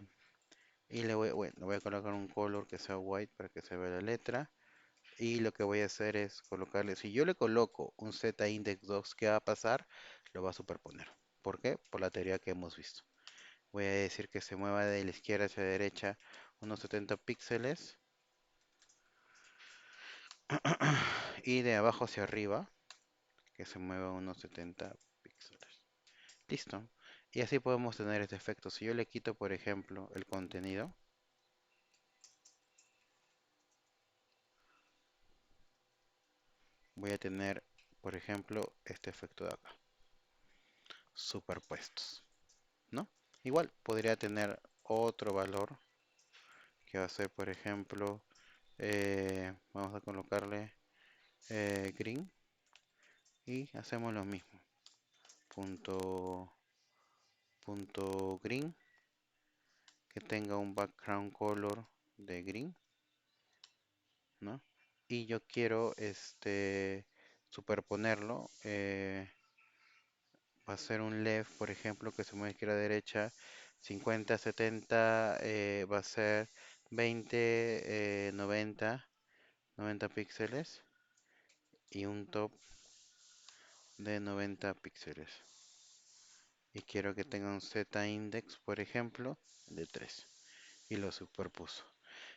y le voy a colocar un color que sea white para que se vea la letra. Y lo que voy a hacer es colocarle, si yo le coloco un z-index 2, ¿qué va a pasar? Lo va a superponer. ¿Por qué? Por la teoría que hemos visto. Voy a decir que se mueva de la izquierda hacia la derecha unos 70 píxeles y de abajo hacia arriba que se mueva unos 70 píxeles. Listo. Y así podemos tener este efecto. Si yo le quito, por ejemplo, el contenido, voy a tener, por ejemplo, este efecto de acá, superpuestos, ¿no? Igual podría tener otro valor que va a ser, por ejemplo, vamos a colocarle green y hacemos lo mismo. Punto, punto green que tenga un background color de green, ¿no? Y yo quiero superponerlo. Va a ser un left, por ejemplo, que se mueve izquierda a derecha. 50, 70, va a ser 20, 90 píxeles y un top de 90 píxeles. Y quiero que tenga un Z index, por ejemplo, de 3. Y lo superpuso.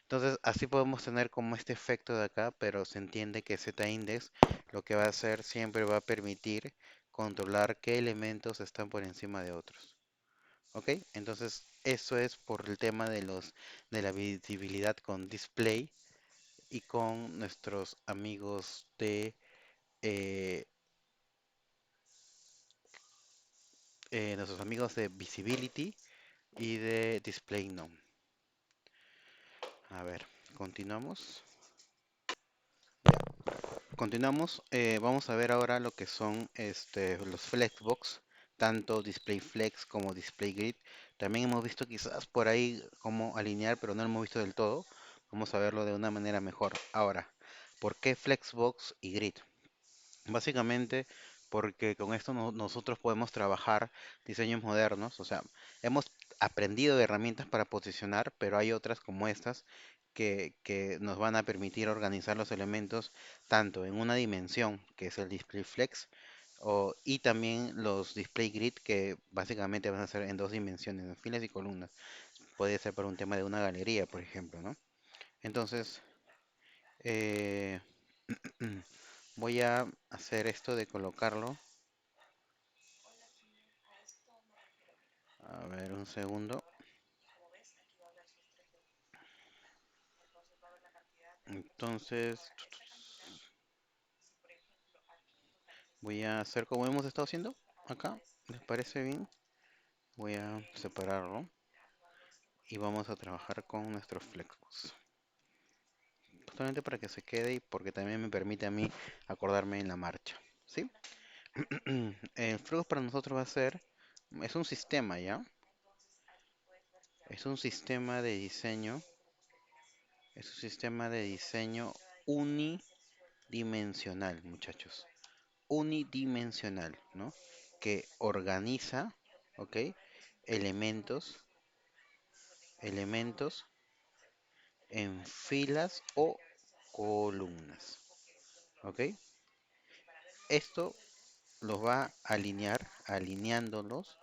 Entonces, así podemos tener como este efecto de acá, pero se entiende que Z-index lo que va a hacer siempre va a permitir controlar qué elementos están por encima de otros. ¿Ok? Entonces, eso es por el tema de la visibilidad con display y con eh, nuestros amigos de visibility y de display none. A ver, continuamos. Continuamos, vamos a ver ahora lo que son los Flexbox, tanto Display Flex como Display Grid. También hemos visto quizás por ahí cómo alinear, pero no lo hemos visto del todo. Vamos a verlo de una manera mejor. Ahora, ¿por qué Flexbox y Grid? Básicamente porque con esto nosotros podemos trabajar diseños modernos, o sea, hemos aprendido de herramientas para posicionar, pero hay otras como estas que nos van a permitir organizar los elementos tanto en una dimensión, que es el display flex, y también los display grid, que básicamente van a ser en dos dimensiones, en filas y columnas. Puede ser para un tema de una galería, por ejemplo, ¿no? Entonces, eh, voy a hacer esto de colocarlo. A ver, un segundo. Entonces, voy a hacer como hemos estado haciendo acá. ¿Les parece bien? Voy a separarlo y vamos a trabajar con nuestros flexos. Justamente para que se quede y porque también me permite a mí acordarme en la marcha. ¿Sí? El flux para nosotros va a ser, es un sistema, ¿ya? Es un sistema de diseño, es un sistema de diseño unidimensional, muchachos. Unidimensional, ¿no? Que organiza, ¿ok? Elementos, elementos en filas o columnas, ¿ok? Esto los va a alinear, alineándolos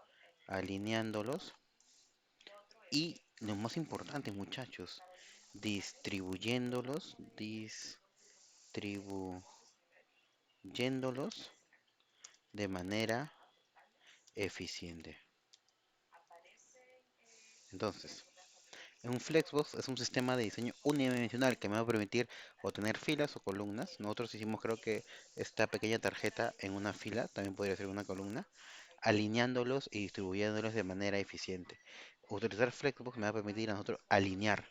y lo más importante, muchachos, distribuyéndolos de manera eficiente. Entonces, un Flexbox es un sistema de diseño unidimensional que me va a permitir o tener filas o columnas. Nosotros hicimos creo que esta pequeña tarjeta en una fila, también podría ser una columna, alineándolos y distribuyéndolos de manera eficiente. Utilizar Flexbox me va a permitir a nosotros alinear.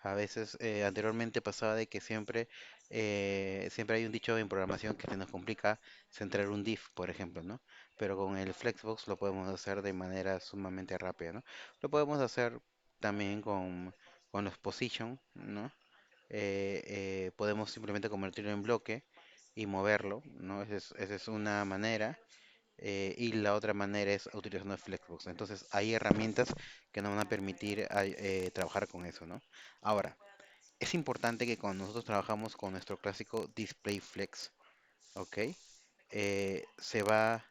A veces anteriormente pasaba de que siempre hay un dicho en programación que se nos complica centrar un div, por ejemplo, ¿no? Pero con el Flexbox lo podemos hacer de manera sumamente rápida, ¿no? Lo podemos hacer también con los position, ¿no? Podemos simplemente convertirlo en bloque y moverlo, ¿no? Esa es una manera. Y la otra manera es utilizando Flexbox. Entonces hay herramientas que nos van a permitir trabajar con eso, ¿no? Ahora, es importante que cuando nosotros trabajamos con nuestro clásico Display Flex, ¿ok? Eh, se va,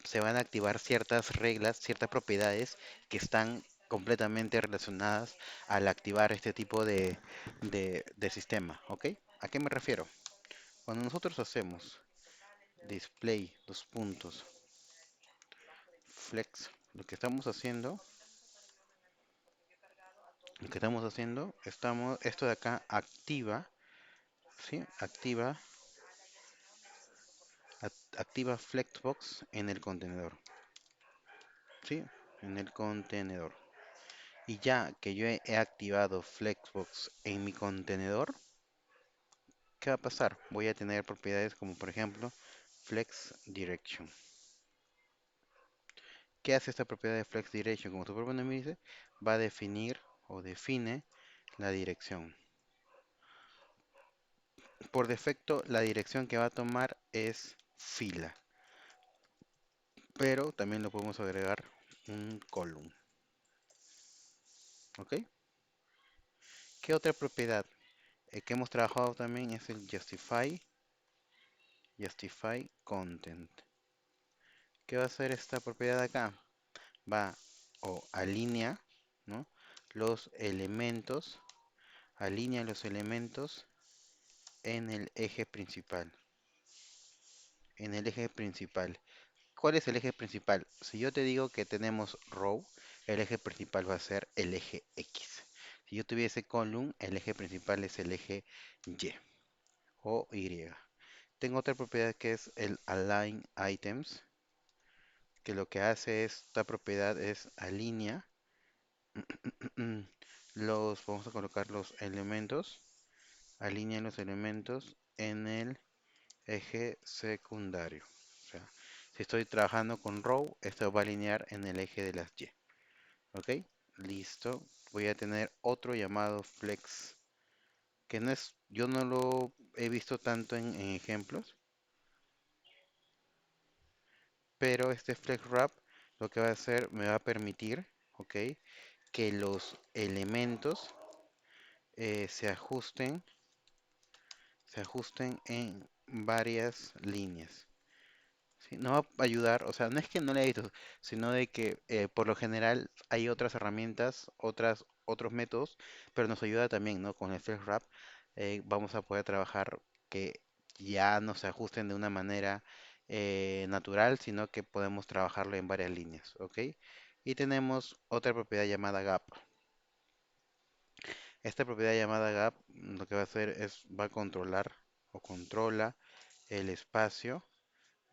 se van a activar ciertas reglas, ciertas propiedades que están completamente relacionadas al activar este tipo de sistema, ¿ok? ¿A qué me refiero? Cuando nosotros hacemos display, dos puntos, flex. Esto de acá activa, ¿sí? Activa Flexbox en el contenedor, ¿sí? En el contenedor. Y ya que yo he activado Flexbox en mi contenedor, ¿qué va a pasar? Voy a tener propiedades como por ejemplo Flex Direction. ¿Qué hace esta propiedad de Flex Direction? Como su propio nombre dice, va a definir o define la dirección. Por defecto, la dirección que va a tomar es fila, pero también lo podemos agregar un column. ¿Ok? ¿Qué otra propiedad que hemos trabajado también es el justify content? ¿Qué va a hacer esta propiedad acá? Va o ¿no? los elementos, alinea los elementos en el eje principal. En el eje principal. ¿Cuál es el eje principal? Si yo te digo que tenemos row, el eje principal va a ser el eje X. Si yo tuviese column, el eje principal es el eje Y o Y. Tengo otra propiedad que es el align items, que lo que hace esta propiedad es alinea vamos a colocar los elementos, alinea los elementos en el eje secundario. O sea, si estoy trabajando con row, esto va a alinear en el eje de las Y. ¿Ok? Listo. Voy a tener otro llamado flex, que no es, yo no lo he visto tanto en ejemplos, pero este flex wrap lo que va a hacer me va a permitir, ¿ok? Que los elementos se ajusten en varias líneas. Sí, no va a ayudar, o sea, no es que no le visto, sino de que por lo general hay otras herramientas, otros métodos, pero nos ayuda también, ¿no? Con el FlexWrap vamos a poder trabajar que ya no se ajusten de una manera natural, sino que podemos trabajarlo en varias líneas, ¿ok? Y tenemos otra propiedad llamada gap. Esta propiedad llamada gap lo que va a hacer es, va a controlar o controla el espacio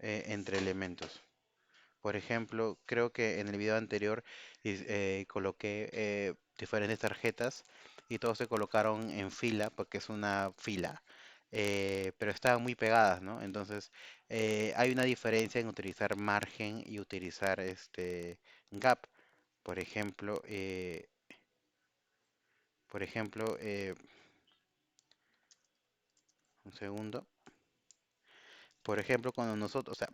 entre elementos. Por ejemplo, creo que en el video anterior coloqué diferentes tarjetas y todos se colocaron en fila porque es una fila, pero estaban muy pegadas, ¿no? Entonces, hay una diferencia en utilizar margen y utilizar este gap. Por ejemplo, por ejemplo, un segundo. Por ejemplo, cuando nosotros, o sea,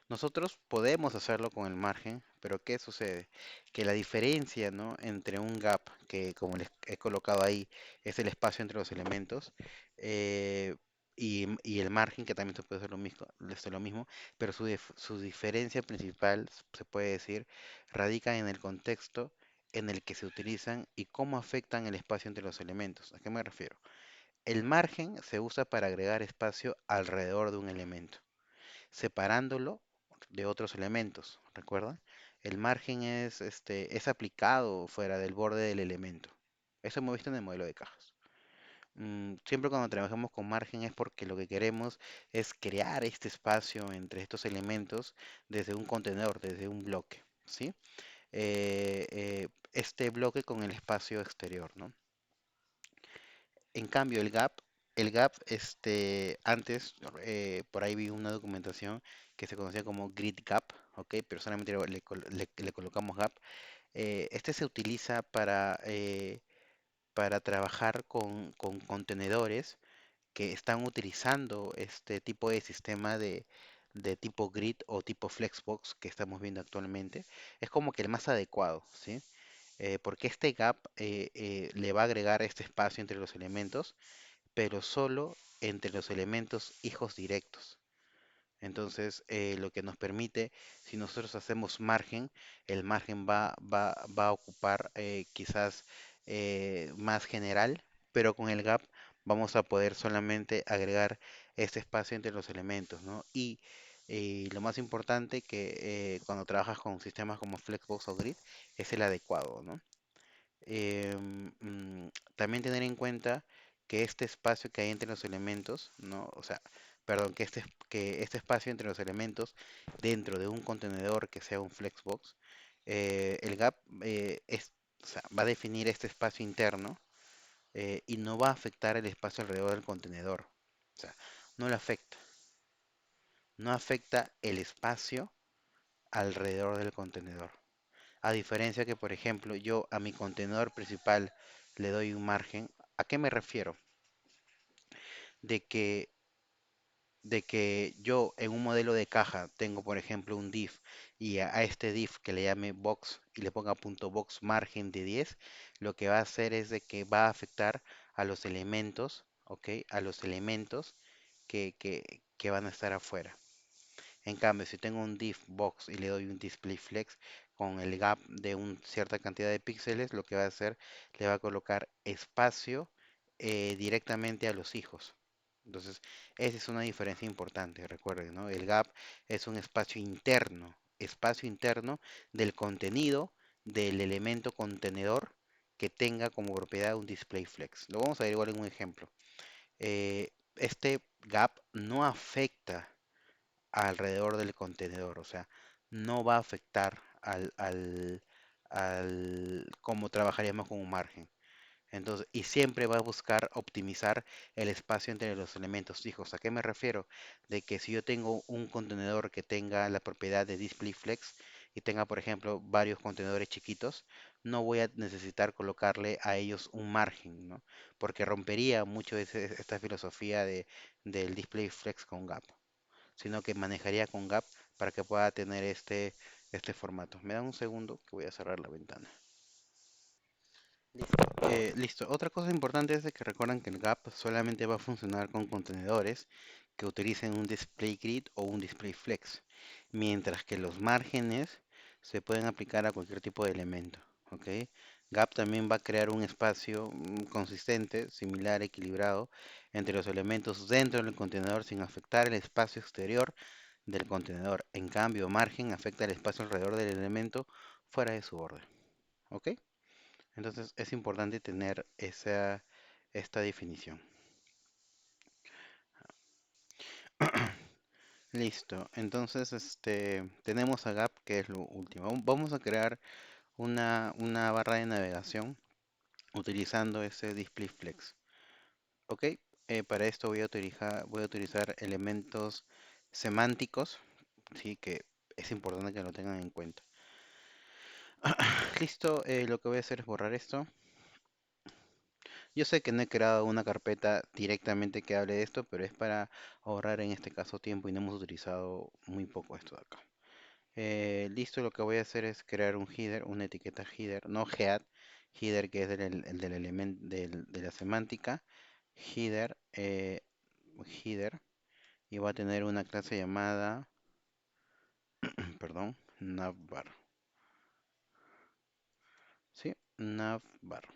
nosotros podemos hacerlo con el margen, pero ¿qué sucede? Que la diferencia, ¿no? entre un gap, que como les he colocado ahí, es el espacio entre los elementos, eh, y el margen, que también se puede hacer lo mismo, pero su diferencia principal, se puede decir, radica en el contexto en el que se utilizan y cómo afectan el espacio entre los elementos. ¿A qué me refiero? El margen se usa para agregar espacio alrededor de un elemento separándolo de otros elementos. ¿Recuerdan? El margen es aplicado fuera del borde del elemento. Eso hemos visto en el modelo de cajas. Siempre cuando trabajamos con margen es porque lo que queremos es crear este espacio entre estos elementos desde un contenedor, desde un bloque, ¿sí? Este bloque con el espacio exterior, ¿no? En cambio, antes, por ahí vi una documentación que se conocía como grid gap, ¿ok? Pero solamente le colocamos gap. Este se utiliza para trabajar con contenedores que están utilizando este tipo de sistema de tipo grid o tipo flexbox que estamos viendo actualmente. Es como que el más adecuado, ¿sí? Porque este gap le va a agregar este espacio entre los elementos pero solo entre los elementos hijos directos. Entonces, lo que nos permite, si nosotros hacemos margen, el margen va a ocupar quizás más general, pero con el gap vamos a poder solamente agregar este espacio entre los elementos, ¿no? Y Y lo más importante que cuando trabajas con sistemas como Flexbox o Grid es el adecuado, ¿no? También tener en cuenta que este espacio que hay entre los elementos, ¿no? O sea, perdón, que este espacio entre los elementos dentro de un contenedor que sea un Flexbox, el gap o sea, va a definir este espacio interno y no va a afectar el espacio alrededor del contenedor. O sea, no le afecta, no afecta el espacio alrededor del contenedor. A diferencia que, por ejemplo, yo a mi contenedor principal le doy un margen. ¿A qué me refiero? De que, de que yo en un modelo de caja tengo, por ejemplo, un div y a este div que le llame box y le ponga punto box margen de 10, lo que va a hacer es de que va a afectar a los elementos, ¿ok? A los elementos que van a estar afuera. En cambio, si tengo un div box y le doy un display flex con el gap de una cierta cantidad de píxeles, lo que va a hacer, le va a colocar espacio directamente a los hijos. Entonces, esa es una diferencia importante, recuerden, ¿no? El gap es un espacio interno del contenido del elemento contenedor que tenga como propiedad un display flex. Lo vamos a ver igual en un ejemplo. Este gap no afecta alrededor del contenedor, o sea, no va a afectar al cómo trabajaríamos con un margen. Entonces, y siempre va a buscar optimizar el espacio entre los elementos fijos. ¿A qué me refiero? De que si yo tengo un contenedor que tenga la propiedad de display flex y tenga, por ejemplo, varios contenedores chiquitos, no voy a necesitar colocarle a ellos un margen, ¿no? Porque rompería mucho esta filosofía del display flex con gap, sino que manejaría con Gap para que pueda tener este formato. Me da un segundo que voy a cerrar la ventana. Listo. Listo. Otra cosa importante es de que recuerdan que el Gap solamente va a funcionar con contenedores que utilicen un display grid o un display flex, mientras que los márgenes se pueden aplicar a cualquier tipo de elemento. ¿Ok? Gap también va a crear un espacio consistente, similar, equilibrado entre los elementos dentro del contenedor sin afectar el espacio exterior del contenedor. En cambio, margen afecta el espacio alrededor del elemento fuera de su borde. ¿Ok? Entonces es importante tener esta definición. Listo. Entonces, tenemos a Gap, que es lo último. Vamos a crear una barra de navegación utilizando ese display flex. ¿Ok? Para esto voy a utilizar elementos semánticos, sí, que es importante que lo tengan en cuenta. Listo, lo que voy a hacer es borrar esto. Yo sé que no he creado una carpeta directamente que hable de esto, pero es para ahorrar en este caso tiempo y no hemos utilizado muy poco esto de acá. Listo, lo que voy a hacer es crear un header, una etiqueta header, no head, header que es el del elemento de la semántica, header, header, y va a tener una clase llamada, perdón, navbar, ¿sí? Navbar.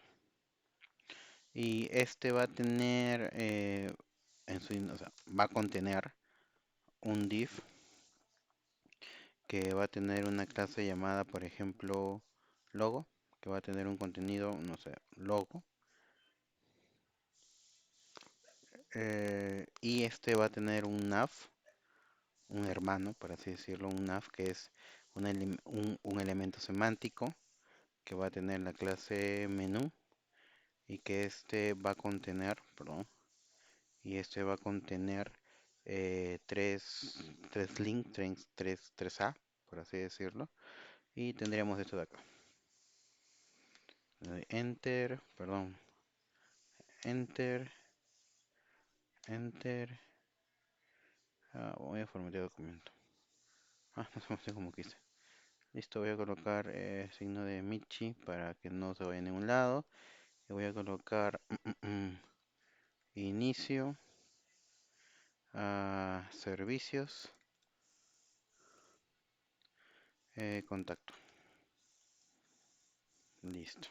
Y este va a tener, o sea, va a contener un div que va a tener una clase llamada, por ejemplo, logo, que va a tener un contenido, no sé, logo. Y este va a tener un nav, un hermano, por así decirlo, un nav que es un elemento semántico que va a tener la clase menú y que este va a contener, perdón, y este va a contener tres links, tres A, por así decirlo. Y tendríamos esto de acá. Le doy Enter, perdón, Enter, Enter. Voy a formatear documento. No se formateó como quise. Listo, voy a colocar signo de Michi para que no se vaya a ningún lado. Y voy a colocar inicio a servicios, contacto. Listo.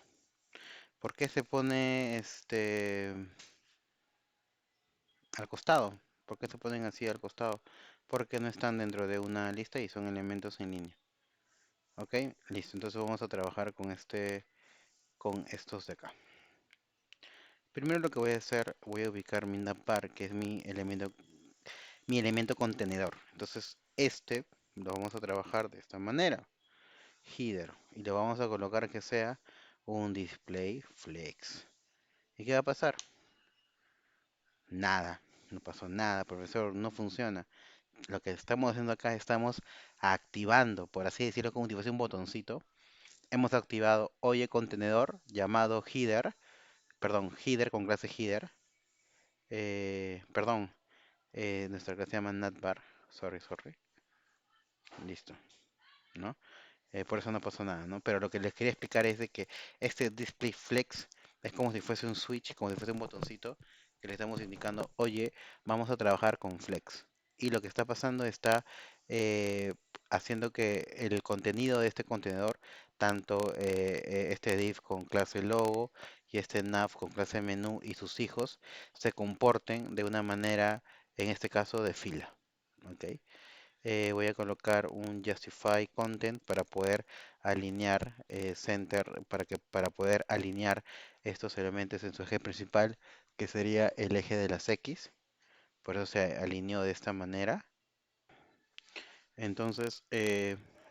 ¿Por qué se pone al costado? ¿Por qué se ponen así al costado? porque no están dentro de una lista y son elementos en línea. Ok, listo. Entonces vamos a trabajar con estos de acá. Primero lo que voy a hacer, voy a ubicar mi navbar, que es mi elemento contenedor. Entonces este lo vamos a trabajar de esta manera. Header. Y le vamos a colocar que sea un display flex. ¿Y qué va a pasar? Nada. No pasó nada, profesor. No funciona. Lo que estamos haciendo acá, estamos activando, por así decirlo, como si fuese un botoncito. Hemos activado oye contenedor llamado header. Perdón, header con clase header. Perdón, nuestra clase se llama navbar. Sorry, sorry. Listo, ¿no? Por eso no pasó nada, ¿no? Pero lo que les quería explicar es de que este display flex es como si fuese un switch, como si fuese un botoncito que le estamos indicando, oye, vamos a trabajar con flex. Y lo que está pasando está eh, haciendo que el contenido de este contenedor, tanto este div con clase logo y este nav con clase menú y sus hijos, se comporten de una manera, en este caso, de fila. ¿Ok? Voy a colocar un justify content para poder alinear center para poder alinear estos elementos en su eje principal, que sería el eje de las X. Por eso se alineó de esta manera. Entonces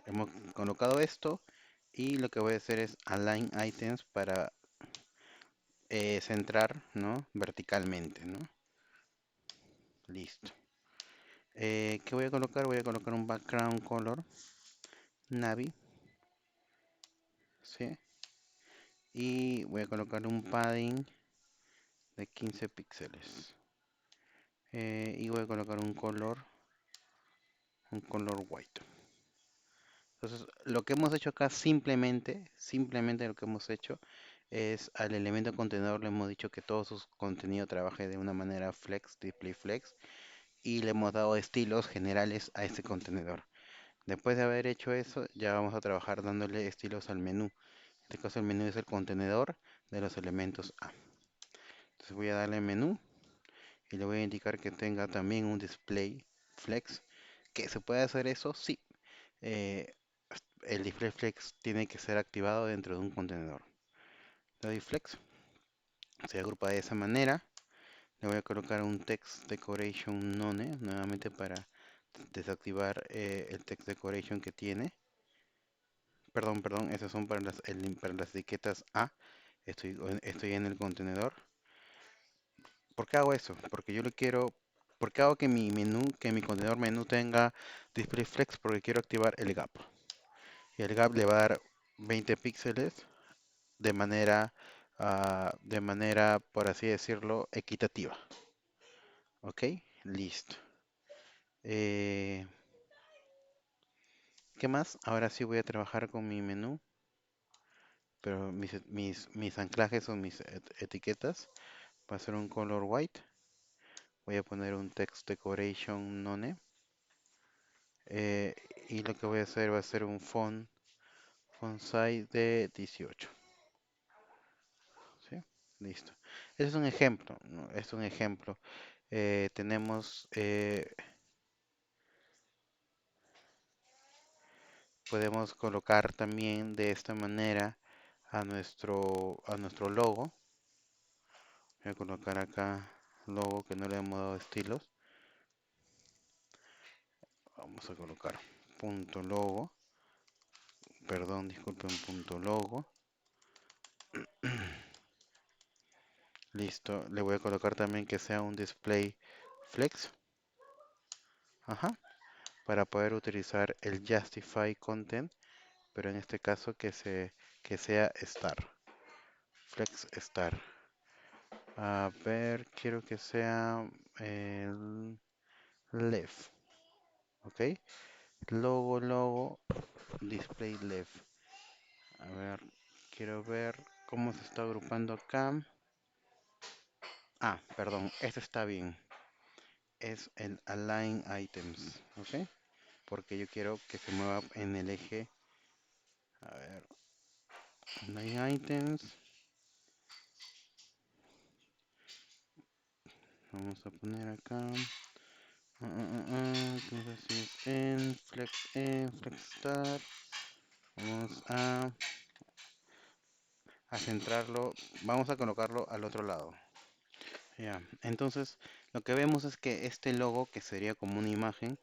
hemos colocado esto y lo que voy a hacer es align items para centrar, ¿no? Verticalmente, ¿no? Listo. ¿Qué voy a colocar? Voy a colocar un background color navy, ¿sí? Y voy a colocar un padding de 15 píxeles. Y voy a colocar un color white. Entonces, lo que hemos hecho acá simplemente lo que hemos hecho es al elemento contenedor le hemos dicho que todo su contenido trabaje de una manera flex, display flex, y le hemos dado estilos generales a este contenedor. Después de haber hecho eso, ya vamos a trabajar dándole estilos al menú. En este caso el menú es el contenedor de los elementos A. Entonces voy a darle menú y le voy a indicar que tenga también un display flex. ¿Que se puede hacer eso? Sí. Eh, el display flex tiene que ser activado dentro de un contenedor. Le doy flex, se agrupa de esa manera. Le voy a colocar un text decoration none nuevamente para desactivar el text decoration que tiene. Perdón, esas son para para las etiquetas A. Estoy en el contenedor. ¿Por qué hago eso? Porque yo le quiero, ¿por qué hago que que mi contenedor menú tenga display flex? Porque quiero activar el gap. Y el gap le va a dar 20 píxeles de manera, por así decirlo, equitativa. ¿Ok? Listo. Eh, ¿Qué más? Ahora sí voy a trabajar con mi menú, pero mis anclajes o mis etiquetas va a ser un color white. Voy a poner un text decoration none. Eh, y lo que voy a hacer va a ser un font size de 18. ¿Sí? Listo. Ese es un ejemplo, ¿no? Es un ejemplo. Tenemos, podemos colocar también de esta manera a nuestro logo. Voy a colocar acá logo que no le hemos dado estilos. Vamos a colocar punto logo. Perdón, disculpen, punto logo. Listo. Le voy a colocar también que sea un display flex. Ajá. Para poder utilizar el justify content, pero en este caso que sea star. Flex star. A ver, quiero que sea el left. ¿Ok? Logo, display left. A ver, quiero ver cómo se está agrupando acá. Ah, perdón, este está bien. Es el align items, ¿ok? Porque yo quiero que se mueva en el eje. A ver, align items. Vamos a poner acá. Entonces en flex star, vamos a centrarlo, vamos a colocarlo al otro lado. Ya, entonces lo que vemos es que este logo, que sería como una imagen,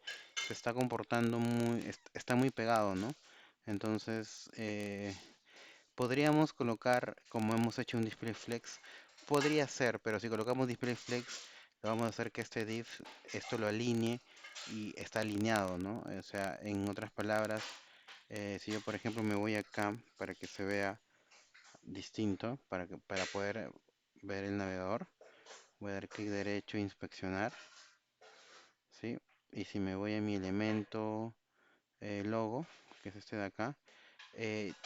se está comportando está muy pegado, ¿no? Entonces, podríamos colocar, como hemos hecho un display flex, podría ser, pero si colocamos display flex, lo vamos a hacer que este div, esto lo alinee y está alineado, ¿no? O sea, en otras palabras, si yo por ejemplo me voy acá para que se vea distinto, para poder ver el navegador, voy a dar clic derecho, inspeccionar, ¿sí? Y si me voy a mi elemento logo, que es este de acá,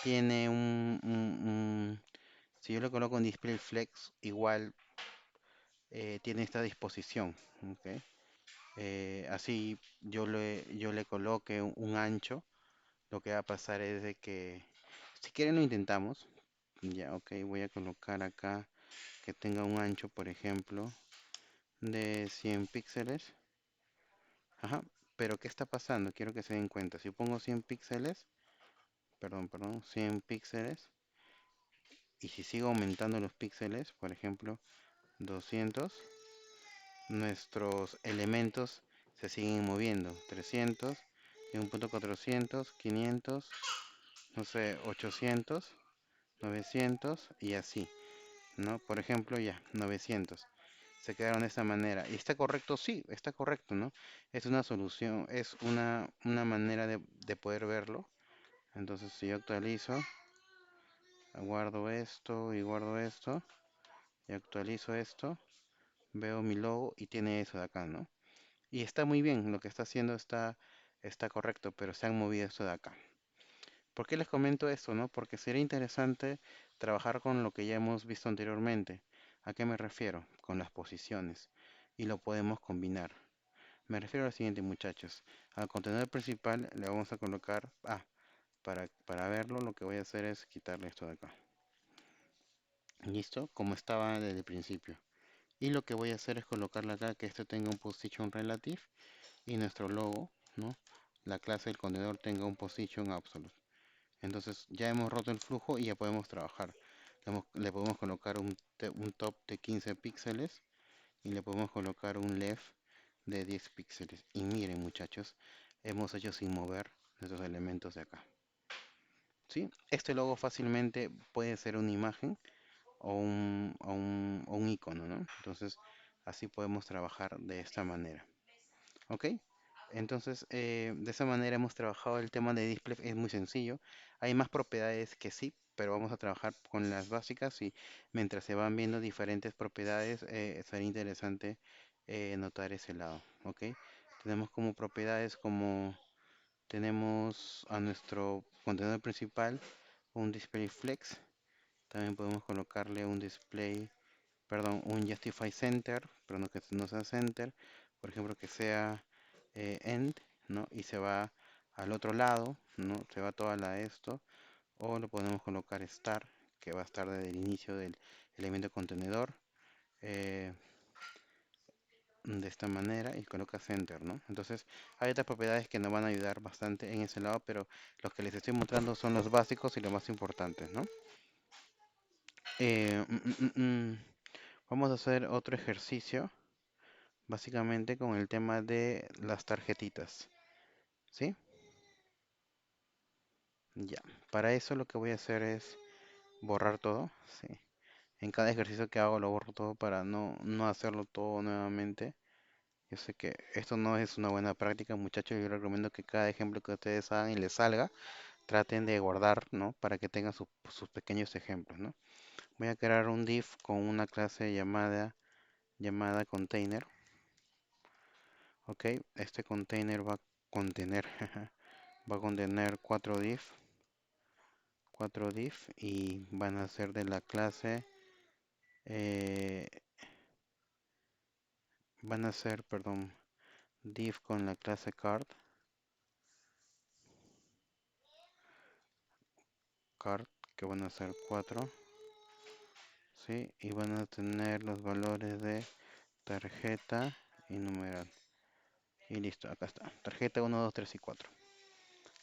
tiene si yo le coloco un display flex, igual tiene esta disposición, ¿ok? Así yo le coloque un ancho, lo que va a pasar es de que, si quieren lo intentamos, ya, ok, voy a colocar acá que tenga un ancho, por ejemplo, de 100 píxeles. Ajá, pero ¿qué está pasando? Quiero que se den cuenta. Si pongo 100 píxeles, perdón, 100 píxeles, y si sigo aumentando los píxeles, por ejemplo, 200, nuestros elementos se siguen moviendo. 300, y un punto 400, 500, no sé, 800, 900 y así, ¿no? Por ejemplo, ya, 900. Se quedaron de esta manera. ¿Y está correcto? Sí, está correcto, ¿no? Es una solución, es una manera de poder verlo. Entonces, si yo actualizo, guardo esto, y actualizo esto, veo mi logo y tiene eso de acá, ¿no? Y está muy bien, lo que está haciendo está correcto, pero se han movido esto de acá. ¿Por qué les comento esto, no? Porque sería interesante trabajar con lo que ya hemos visto anteriormente. ¿A qué me refiero? Con las posiciones. Y lo podemos combinar. Me refiero a lo siguiente, muchachos. Al contenedor principal le vamos a colocar, para verlo, lo que voy a hacer es quitarle esto de acá. ¿Listo? Como estaba desde el principio. Y lo que voy a hacer es colocarle acá que esto tenga un position relative y nuestro logo, ¿no? La clase del contenedor tenga un position absolute. Entonces ya hemos roto el flujo y ya podemos trabajar. Le podemos colocar un top de 15 píxeles y le podemos colocar un left de 10 píxeles. Y miren, muchachos, hemos hecho sin mover nuestros elementos de acá. ¿Sí? Este logo fácilmente puede ser una imagen o un icono, ¿no? Entonces así podemos trabajar de esta manera. ¿Ok? Entonces, de esa manera hemos trabajado el tema de display, es muy sencillo. Hay más propiedades que sí, pero vamos a trabajar con las básicas y mientras se van viendo diferentes propiedades, sería interesante notar ese lado, ¿ok? Tenemos como propiedades como tenemos a nuestro contenedor principal un display flex, también podemos colocarle un Justify Center, pero no que no sea Center, por ejemplo que sea End, ¿no? Y se va al otro lado, ¿no? Se va toda la esto, o lo podemos colocar Star, que va a estar desde el inicio del elemento contenedor, eh, de esta manera, y coloca Center, ¿no? Entonces hay otras propiedades que nos van a ayudar bastante en ese lado, pero los que les estoy mostrando son los básicos y los más importantes, ¿no? Eh, mm, mm, mm, mm. Vamos a hacer otro ejercicio básicamente con el tema de las tarjetitas, ¿sí? Ya, para eso lo que voy a hacer es borrar todo, ¿sí? En cada ejercicio que hago lo borro todo para no hacerlo todo nuevamente. Yo sé que esto no es una buena práctica, muchachos. Yo les recomiendo que cada ejemplo que ustedes hagan y les salga, traten de guardar, ¿no? Para que tengan sus pequeños ejemplos, ¿no? Voy a crear un div con una clase llamada container, ¿ok? Este container va a contener, va a contener cuatro div y van a ser de la clase, eh, van a ser, perdón, div con la clase card, que van a ser 4, ¿sí? Y van a tener los valores de tarjeta y numeral. Y listo, acá está. Tarjeta 1, 2, 3 y 4.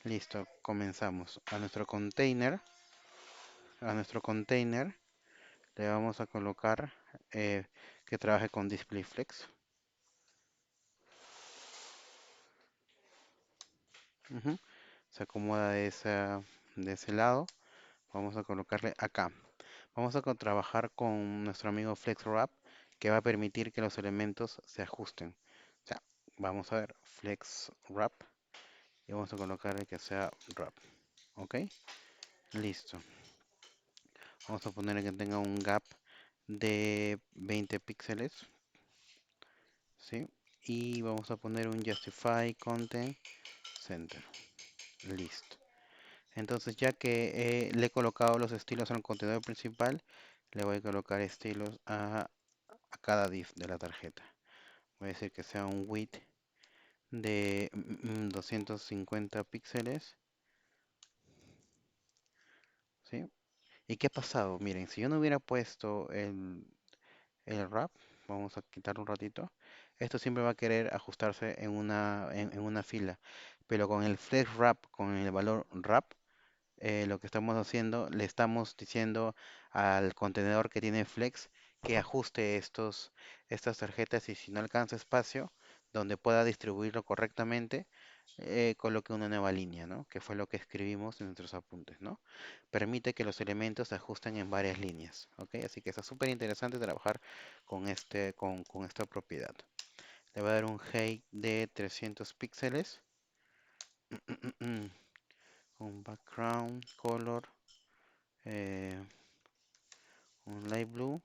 Listo, comenzamos. A nuestro container le vamos a colocar eh, que trabaje con DisplayFlex. Ujú. Se acomoda de ese lado. Vamos a colocarle acá. Vamos a trabajar con nuestro amigo FlexWrap, que va a permitir que los elementos se ajusten. O sea, vamos a ver FlexWrap y vamos a colocarle que sea wrap. ¿Ok? Listo. Vamos a ponerle que tenga un gap de 20 píxeles. ¿Sí? Y vamos a poner un Justify Content Center. Listo. Entonces, ya que le he colocado los estilos al contenedor principal, le voy a colocar estilos a cada div de la tarjeta. Voy a decir que sea un width de 250 píxeles. ¿Sí? ¿Y qué ha pasado? Miren, si yo no hubiera puesto el wrap, vamos a quitarlo un ratito, esto siempre va a querer ajustarse en una fila. Pero con el flex wrap, con el valor wrap, lo que estamos haciendo, le estamos diciendo al contenedor que tiene Flex que ajuste estas tarjetas y si no alcanza espacio donde pueda distribuirlo correctamente, coloque una nueva línea, ¿no? Que fue lo que escribimos en nuestros apuntes, ¿no? Permite que los elementos se ajusten en varias líneas, ¿ok? Así que está súper interesante trabajar con esta propiedad. Le voy a dar un height de 300 píxeles, un background color eh, un light blue.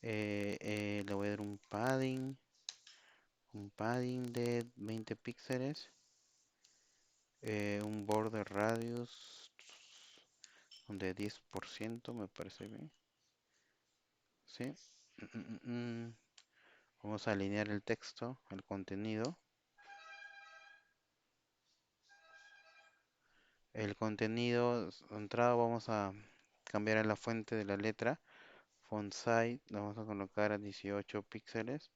Le voy a dar un padding de 20 píxeles. Un border radius de 10% me parece bien. ¿Sí? Mm, mm, mm, mm. Vamos a alinear el texto, el contenido. El contenido, entrada vamos a cambiar a la fuente de la letra. Font size, lo vamos a colocar a 18 píxeles.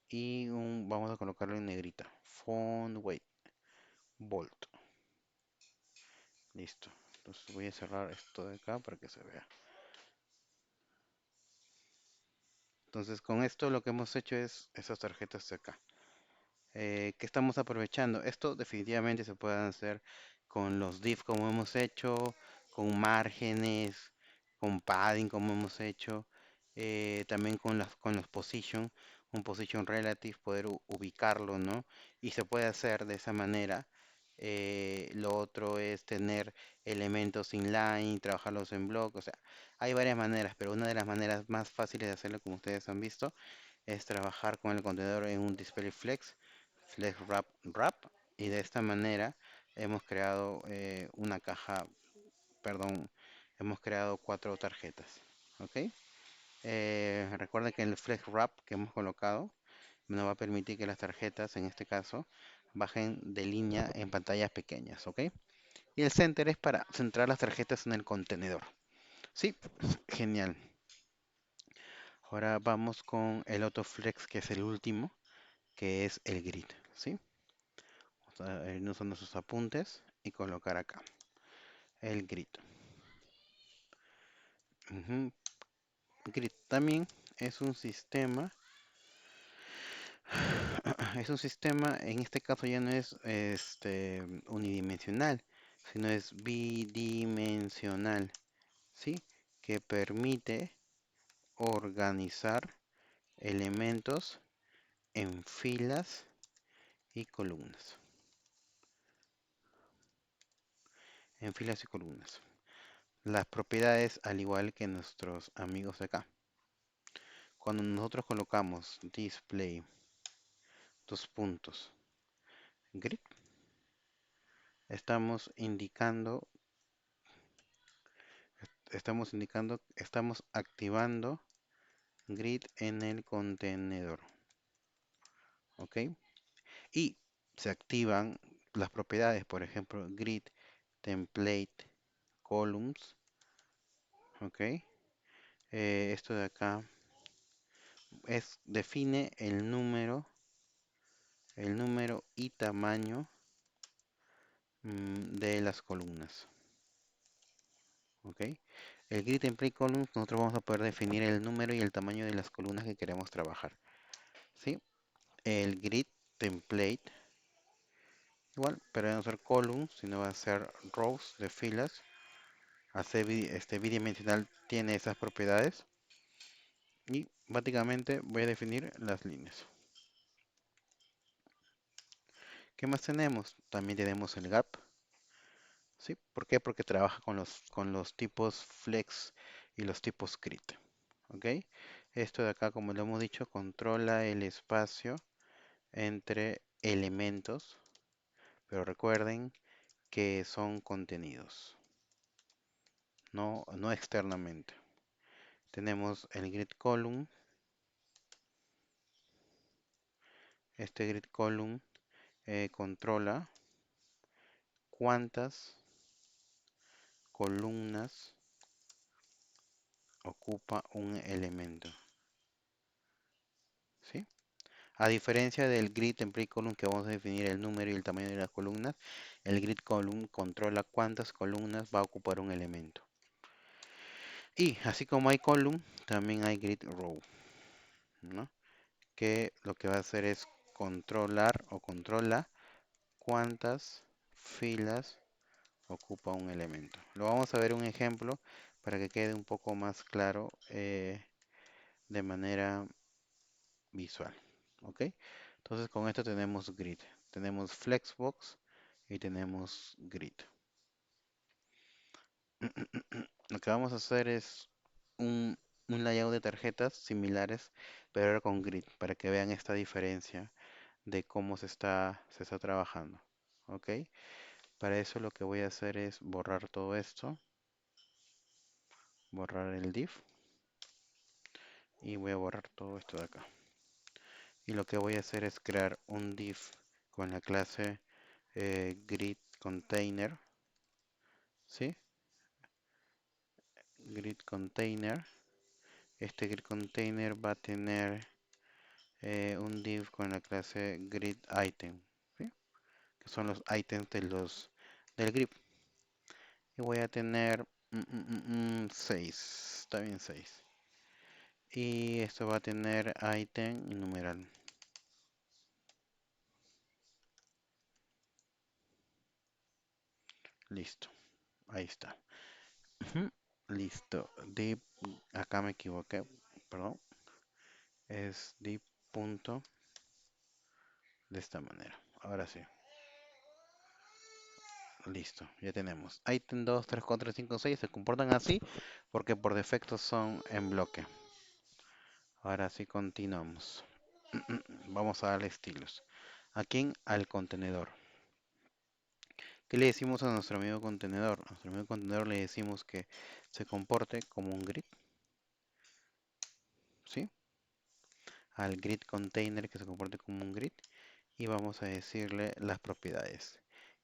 Y vamos a colocarlo en negrita. Font weight, bold. Listo. Entonces voy a cerrar esto de acá para que se vea. Entonces con esto lo que hemos hecho es esas tarjetas de acá. ¿Qué estamos aprovechando? Esto definitivamente se puede hacer con los div como hemos hecho, con márgenes, con padding como hemos hecho, también con los position, un position relative, poder ubicarlo, ¿no? Y se puede hacer de esa manera. Lo otro es tener elementos inline, trabajarlos en block, o sea, hay varias maneras, pero una de las maneras más fáciles de hacerlo, como ustedes han visto, es trabajar con el contenedor en un display flex wrap, y de esta manera hemos creado una caja, perdón, hemos creado 4 tarjetas, ¿ok? Recuerden que el flex wrap que hemos colocado nos va a permitir que las tarjetas, en este caso, bajen de línea en pantallas pequeñas, ¿ok? Y el center es para centrar las tarjetas en el contenedor. Sí, genial. Ahora vamos con el AutoFlex, que es el último, que es el grid, ¿sí? Vamos a irnos a nuestros apuntes y colocar acá el grid. Ujú. Grid también es un sistema, en este caso ya no es unidimensional, sino es bidimensional, ¿sí? Que permite organizar elementos en filas y columnas. En filas y columnas. Las propiedades, al igual que nuestros amigos de acá. Cuando nosotros colocamos display, dos puntos, grid, estamos indicando, estamos activando grid en el contenedor. ¿Ok? Y se activan las propiedades, por ejemplo, grid, template, columns. ¿Ok? Esto de acá define el número el número y tamaño de las columnas. ¿Ok? El grid template columns, nosotros vamos a poder definir el número y el tamaño de las columnas que queremos trabajar. ¿Sí? El grid template, igual, pero no va a ser columns, sino va a ser rows de filas. Este bidimensional tiene esas propiedades. Y básicamente voy a definir las líneas. ¿Qué más tenemos? También tenemos el gap. ¿Sí? ¿Por qué? Porque trabaja con los tipos flex y los tipos grid. ¿Ok? Esto de acá, como lo hemos dicho, controla el espacio entre elementos, pero recuerden que son contenidos, no externamente. Tenemos el grid column. Este grid column controla cuántas columnas ocupa un elemento. ¿Sí? A diferencia del grid template column que vamos a definir el número y el tamaño de las columnas, el grid column controla cuántas columnas va a ocupar un elemento. Y así como hay column, también hay grid row, ¿no? Que lo que va a hacer es controlar o controla cuántas filas ocupa un elemento. Lo vamos a ver un ejemplo para que quede un poco más claro de manera visual. ¿Ok? Entonces con esto tenemos grid. Tenemos flexbox y tenemos grid. Lo que vamos a hacer es un layout de tarjetas similares, pero ahora con grid, para que vean esta diferencia de cómo se está trabajando. ¿Ok? Para eso lo que voy a hacer es borrar todo esto, borrar el div y voy a borrar todo esto de acá. Y lo que voy a hacer es crear un div con la clase grid container, ¿sí? Grid container. Este grid container va a tener un div con la clase grid item, ¿sí? Que son los items del grid. Y voy a tener 6, está bien 6. Y esto va a tener item y numeral. Listo, ahí está. Listo. Div, acá me equivoqué, perdón. Es div punto de esta manera. Ahora sí. Listo, ya tenemos. Item 2, 3, 4, 5, 6 se comportan así porque por defecto son en bloque. Ahora sí continuamos. Vamos a darle estilos. Aquí al contenedor. ¿Qué le decimos a nuestro amigo contenedor? A nuestro amigo contenedor le decimos que se comporte como un grid. ¿Sí? Al grid container que se comporte como un grid. Y vamos a decirle las propiedades.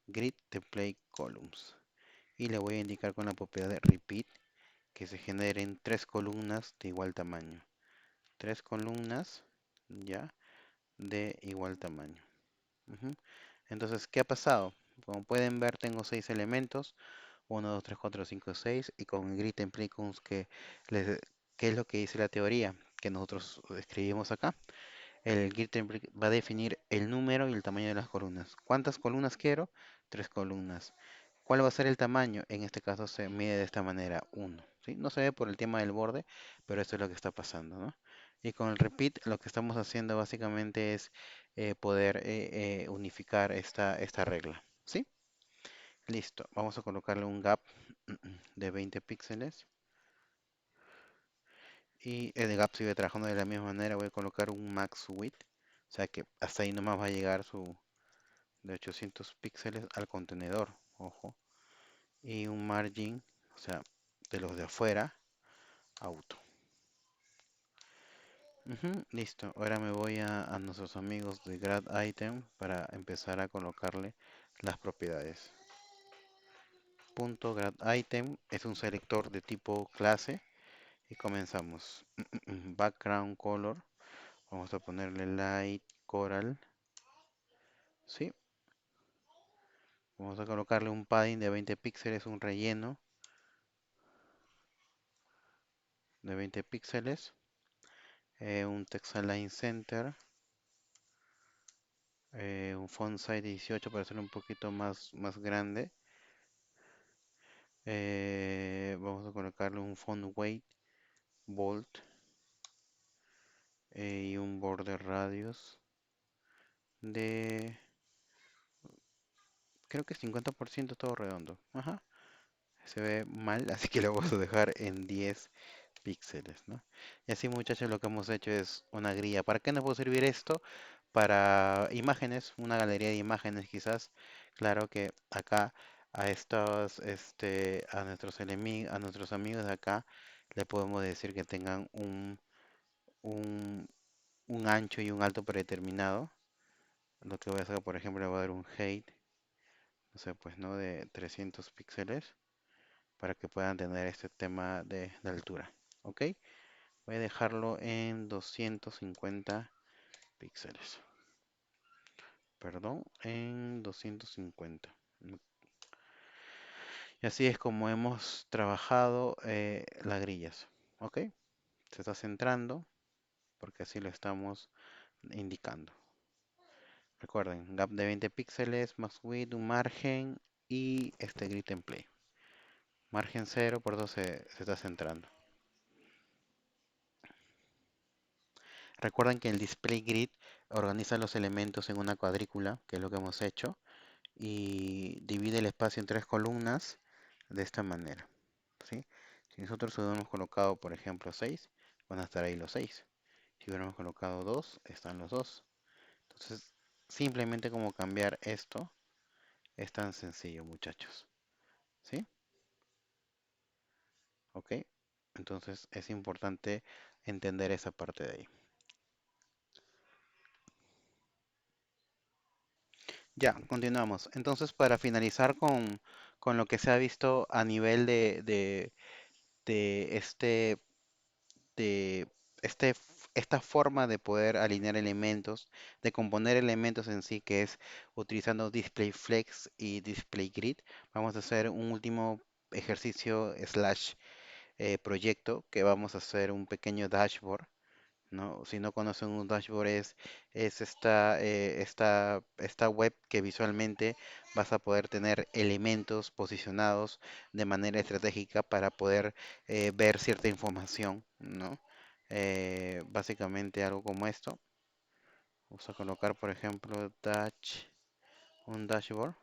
Grid template columns. Y le voy a indicar con la propiedad de repeat que se generen 3 columnas de igual tamaño. 3 columnas ya de igual tamaño. Entonces, ¿qué ha pasado? Como pueden ver, tengo 6 elementos. 1, 2, 3, 4, 5, 6. Y con grid template ¿qué es lo que dice la teoría que nosotros escribimos acá? El grid template va a definir el número y el tamaño de las columnas. ¿Cuántas columnas quiero? 3 columnas. ¿Cuál va a ser el tamaño? En este caso se mide de esta manera, 1. ¿Sí? No se ve por el tema del borde, pero esto es lo que está pasando, ¿no? Y con el repeat lo que estamos haciendo básicamente es poder unificar esta regla. ¿Sí? Listo. Vamos a colocarle un gap de 20 píxeles. Y el gap sigue trabajando de la misma manera. Voy a colocar un max width. O sea que hasta ahí nomás va a llegar su de 800 píxeles al contenedor. Ojo. Y un margin, o sea, de los de afuera, auto. Listo. Ahora me voy a nuestros amigos de grad item para empezar a colocarle las propiedades. Punto grad item es un selector de tipo clase y comenzamos. Background color. Vamos a ponerle light coral. ¿sí? Vamos a colocarle un padding de 20 píxeles, un relleno de 20 píxeles, un text align center, un font size 18 para hacerlo un poquito más grande. Vamos a colocarle un font weight bold y un border radius de, creo que 50% todo redondo. Ajá, se ve mal, así que lo vamos a dejar en 10 píxeles, ¿no? Y así, muchachos, lo que hemos hecho es una grilla. ¿Para qué nos puede servir esto? Para imágenes, una galería de imágenes quizás. Claro que acá a estos, a nuestros amigos de acá le podemos decir que tengan un, un ancho y un alto predeterminado. Lo que voy a hacer, por ejemplo, le voy a dar un height, no sé, pues, ¿no? De 300 píxeles para que puedan tener este tema de altura. ¿Ok? Voy a dejarlo en 250 píxeles. Perdón, en 250. Y así es como hemos trabajado las grillas. ¿Ok? Se está centrando porque así lo estamos indicando. Recuerden, gap de 20 píxeles, más width, un margen y este grid template. Margen cero, por eso se está centrando. Recuerden que el display grid organiza los elementos en una cuadrícula, que es lo que hemos hecho, y divide el espacio en tres columnas de esta manera, ¿sí? Si nosotros hubiéramos colocado, por ejemplo, 6, van a estar ahí los 6. Si hubiéramos colocado 2, están los 2. Entonces, simplemente como cambiar esto es tan sencillo, muchachos, ¿sí? ¿Ok? Entonces es importante entender esa parte de ahí. Ya, continuamos. Entonces, para finalizar con lo que se ha visto a nivel de de esta forma de poder alinear elementos, de componer elementos en sí, que es utilizando Display Flex y Display Grid, vamos a hacer un último ejercicio slash proyecto que vamos a hacer un pequeño dashboard, ¿no? Si no conocen un dashboard es esta web que visualmente vas a poder tener elementos posicionados de manera estratégica para poder ver cierta información, ¿no? Básicamente algo como esto. Vamos a colocar, por ejemplo, un dashboard.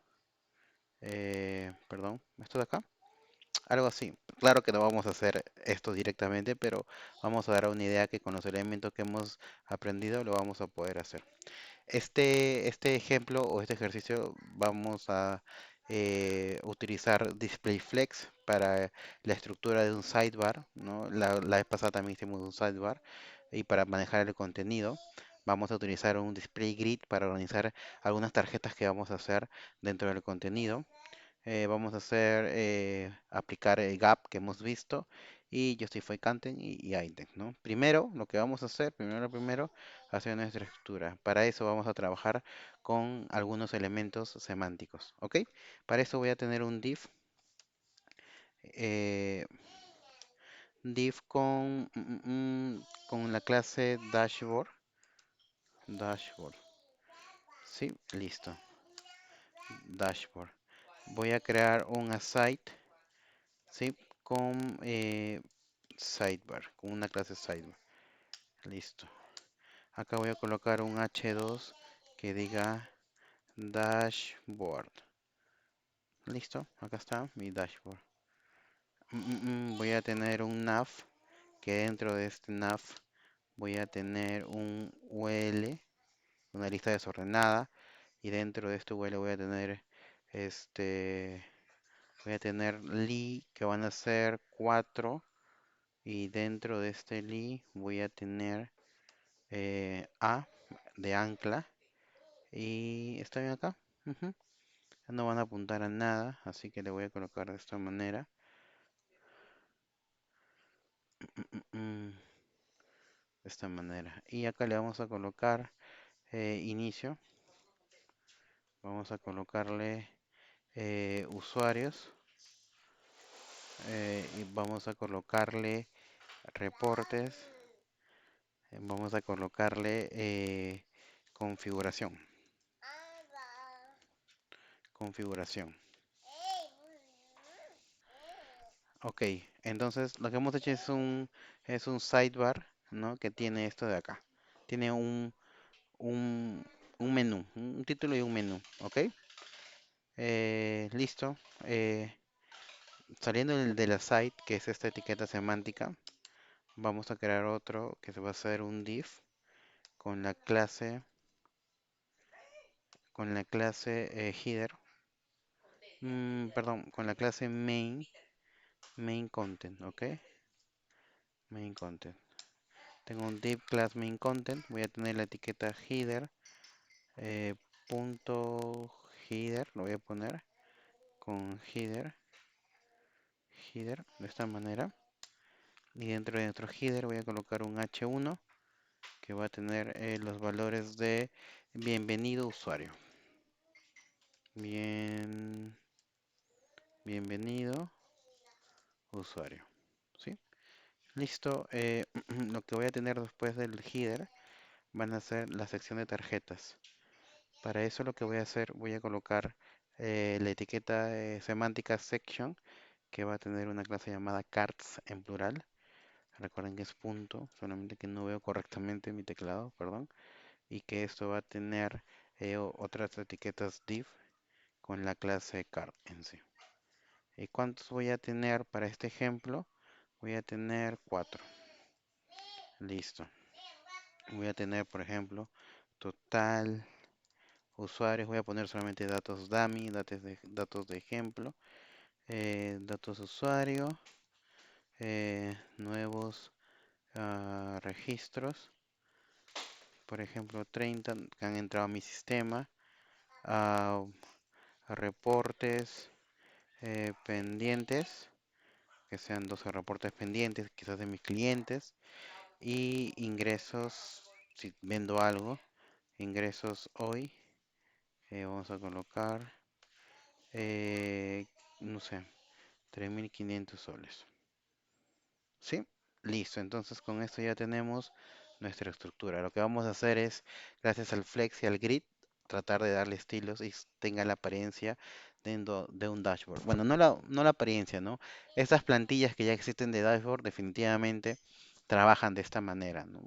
Perdón, esto de acá. Algo así. Claro que no vamos a hacer esto directamente, pero vamos a dar una idea que con los elementos que hemos aprendido lo vamos a poder hacer. Este ejemplo o este ejercicio vamos a utilizar DisplayFlex para la estructura de un sidebar, ¿no? La vez pasada también hicimos un sidebar y para manejar el contenido. Vamos a utilizar un display grid para organizar algunas tarjetas que vamos a hacer dentro del contenido. Vamos a hacer, aplicar el gap que hemos visto y Justify Content y Item, ¿no? Primero, lo que vamos a hacer, primero, hacer nuestra estructura. Para eso vamos a trabajar con algunos elementos semánticos, ¿ok? Para eso voy a tener un eh, div con la clase dashboard, sí, listo, dashboard. Voy a crear un aside, sí, con sidebar, con una clase sidebar. Listo. Acá voy a colocar un h2 que diga dashboard. Listo, acá está mi dashboard. Voy a tener un nav, que dentro de este nav voy a tener un UL, una lista desordenada, y dentro de este UL voy a tener este, voy a tener li que van a ser 4 y dentro de este li voy a tener A de ancla y está bien acá. Ujú. No van a apuntar a nada, así que le voy a colocar de esta manera. De esta manera. Y acá le vamos a colocar inicio. Vamos a colocarle usuarios y vamos a colocarle reportes. Vamos a colocarle configuración. Configuración. Ok, entonces lo que hemos hecho es un sidebar, ¿no? Que tiene esto de acá. Tiene un, un menú, un título y un menú, ¿ok? Listo. Saliendo de la site, que es esta etiqueta semántica, vamos a crear otro que se va a hacer un div con la clase, header, perdón, con la clase main content, ¿ok? Main content. Tengo un div class main content, voy a tener la etiqueta header, eh, punto header, lo voy a poner con header, de esta manera. Y dentro de nuestro header voy a colocar un h1 que va a tener los valores de bienvenido usuario. Bien, bienvenido usuario. ¿Sí? Listo. Lo que voy a tener después del header van a ser la sección de tarjetas. Para eso lo que voy a hacer, voy a colocar la etiqueta semántica section que va a tener una clase llamada cards en plural. Recuerden que es punto, solamente que no veo correctamente mi teclado, perdón. Y que esto va a tener otras etiquetas div con la clase card en sí. ¿Y cuántos voy a tener para este ejemplo? Voy a tener 4. Listo. Voy a tener, por ejemplo, total usuarios. Voy a poner solamente datos dummy, datos de ejemplo. Datos usuario. Nuevos registros. Por ejemplo, 30 que han entrado a mi sistema. ah, Reportes pendientes, que sean 12 reportes pendientes, quizás de mis clientes, y ingresos, si vendo algo, ingresos hoy, vamos a colocar, eh, no sé, 3.500 soles. ¿Sí? Listo, entonces con esto ya tenemos nuestra estructura. Lo que vamos a hacer es, gracias al flex y al grid, tratar de darle estilos y tenga la apariencia de un dashboard. Bueno, no la apariencia, ¿no? Estas plantillas que ya existen de dashboard definitivamente trabajan de esta manera, ¿no?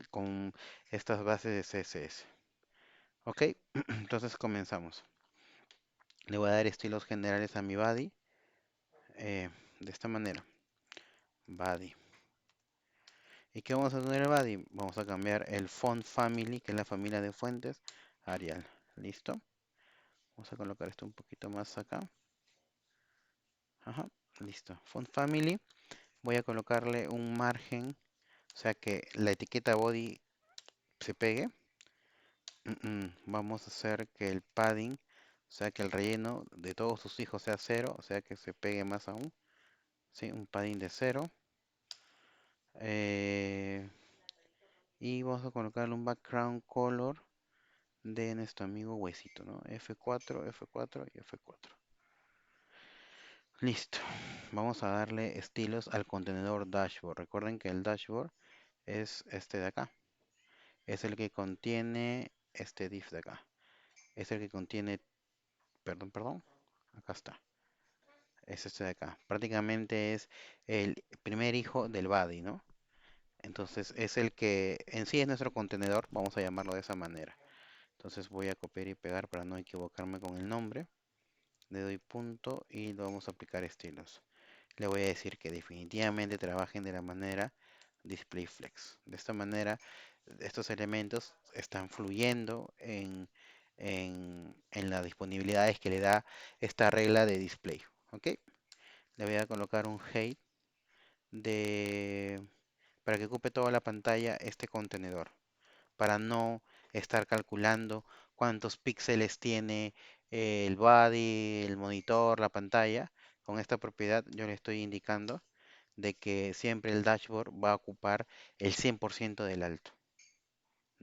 Con estas bases de CSS. Ok, entonces comenzamos. Le voy a dar estilos generales a mi body de esta manera. Body. ¿Y qué vamos a tener el body? Vamos a cambiar el font family, que es la familia de fuentes, Arial. ¿Listo? Vamos a colocar esto un poquito más acá. Ajá, listo. Font family. Voy a colocarle un margen, o sea que la etiqueta body se pegue. Vamos a hacer que el padding, o sea que el relleno de todos sus hijos sea cero, o sea que se pegue más aún. ¿Sí? Un padding de cero. Eh, y vamos a colocarle un background color de nuestro amigo Huesito, ¿no? F4, F4 y F4. Listo. Vamos a darle estilos al contenedor dashboard. Recuerden que el dashboard es este de acá. Es el que contiene este div de acá. Es el que contiene, perdón. Acá está. Es este de acá. Prácticamente es el primer hijo del body, ¿no? Entonces es el que en sí es nuestro contenedor. Vamos a llamarlo de esa manera. Entonces voy a copiar y pegar para no equivocarme con el nombre. Le doy punto y lo vamos a aplicar estilos. Le voy a decir que definitivamente trabajen de la manera DisplayFlex. De esta manera, estos elementos están fluyendo en las disponibilidades que le da esta regla de display. ¿Ok? Le voy a colocar un height para que ocupe toda la pantalla este contenedor, para no estar calculando cuántos píxeles tiene el body, el monitor, la pantalla. Con esta propiedad yo le estoy indicando de que siempre el dashboard va a ocupar el 100% del alto,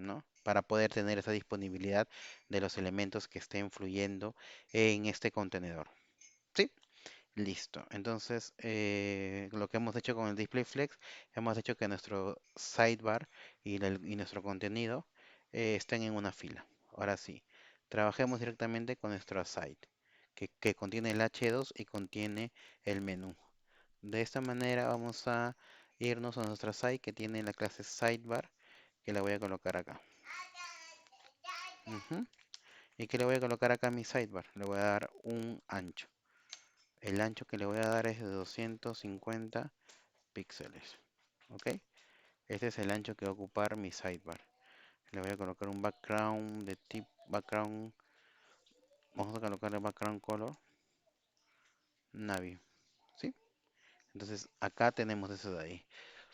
¿no? Para poder tener esa disponibilidad de los elementos que estén fluyendo en este contenedor. ¿Sí? Listo. Entonces, lo que hemos hecho con el display flex, hemos hecho que nuestro sidebar y nuestro contenido estén en una fila. Ahora sí, trabajemos directamente con nuestro site, que contiene el H2 y contiene el menú. De esta manera vamos a irnos a nuestra site que tiene la clase sidebar, que la voy a colocar acá. Ujú. ¿Y que le voy a colocar acá a mi sidebar? Le voy a dar un ancho. El ancho que le voy a dar es de 250 píxeles. ¿Ok? Este es el ancho que va a ocupar mi sidebar. Le voy a colocar un background de tipo background. Vamos a colocar el background color navy. ¿Sí? Entonces acá tenemos eso de ahí.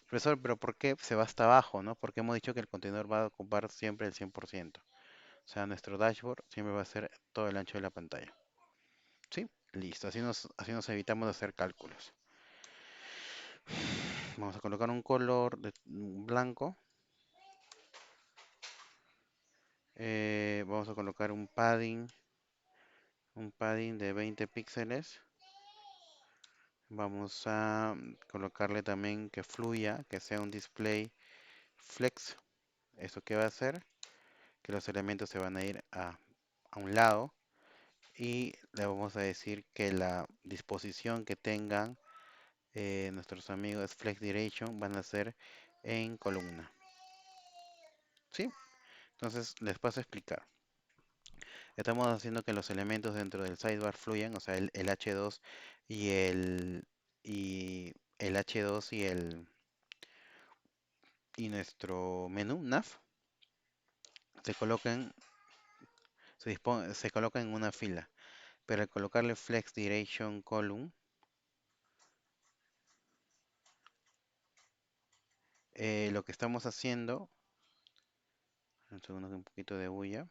Profesor, pero ¿por qué se va hasta abajo, no? Porque hemos dicho que el contenedor va a ocupar siempre el 100%. O sea, nuestro dashboard siempre va a ser todo el ancho de la pantalla. ¿Sí? Listo. Así nos evitamos de hacer cálculos. Vamos a colocar un color de blanco. Vamos a colocar un padding de 20 píxeles. Vamos a colocarle también que fluya, que sea un display flex. ¿Eso qué va a hacer? Que los elementos se van a ir a un lado y le vamos a decir que la disposición que tengan nuestros amigos Flex Direction van a ser en columna. ¿Sí? Entonces les paso a explicar. Estamos haciendo que los elementos dentro del sidebar fluyan, o sea, el H2 y el H2 y nuestro menú nav se colocan, se colocan en una fila. Pero al colocarle Flex Direction Column, lo que estamos haciendo, un segundo, un poquito de bulla.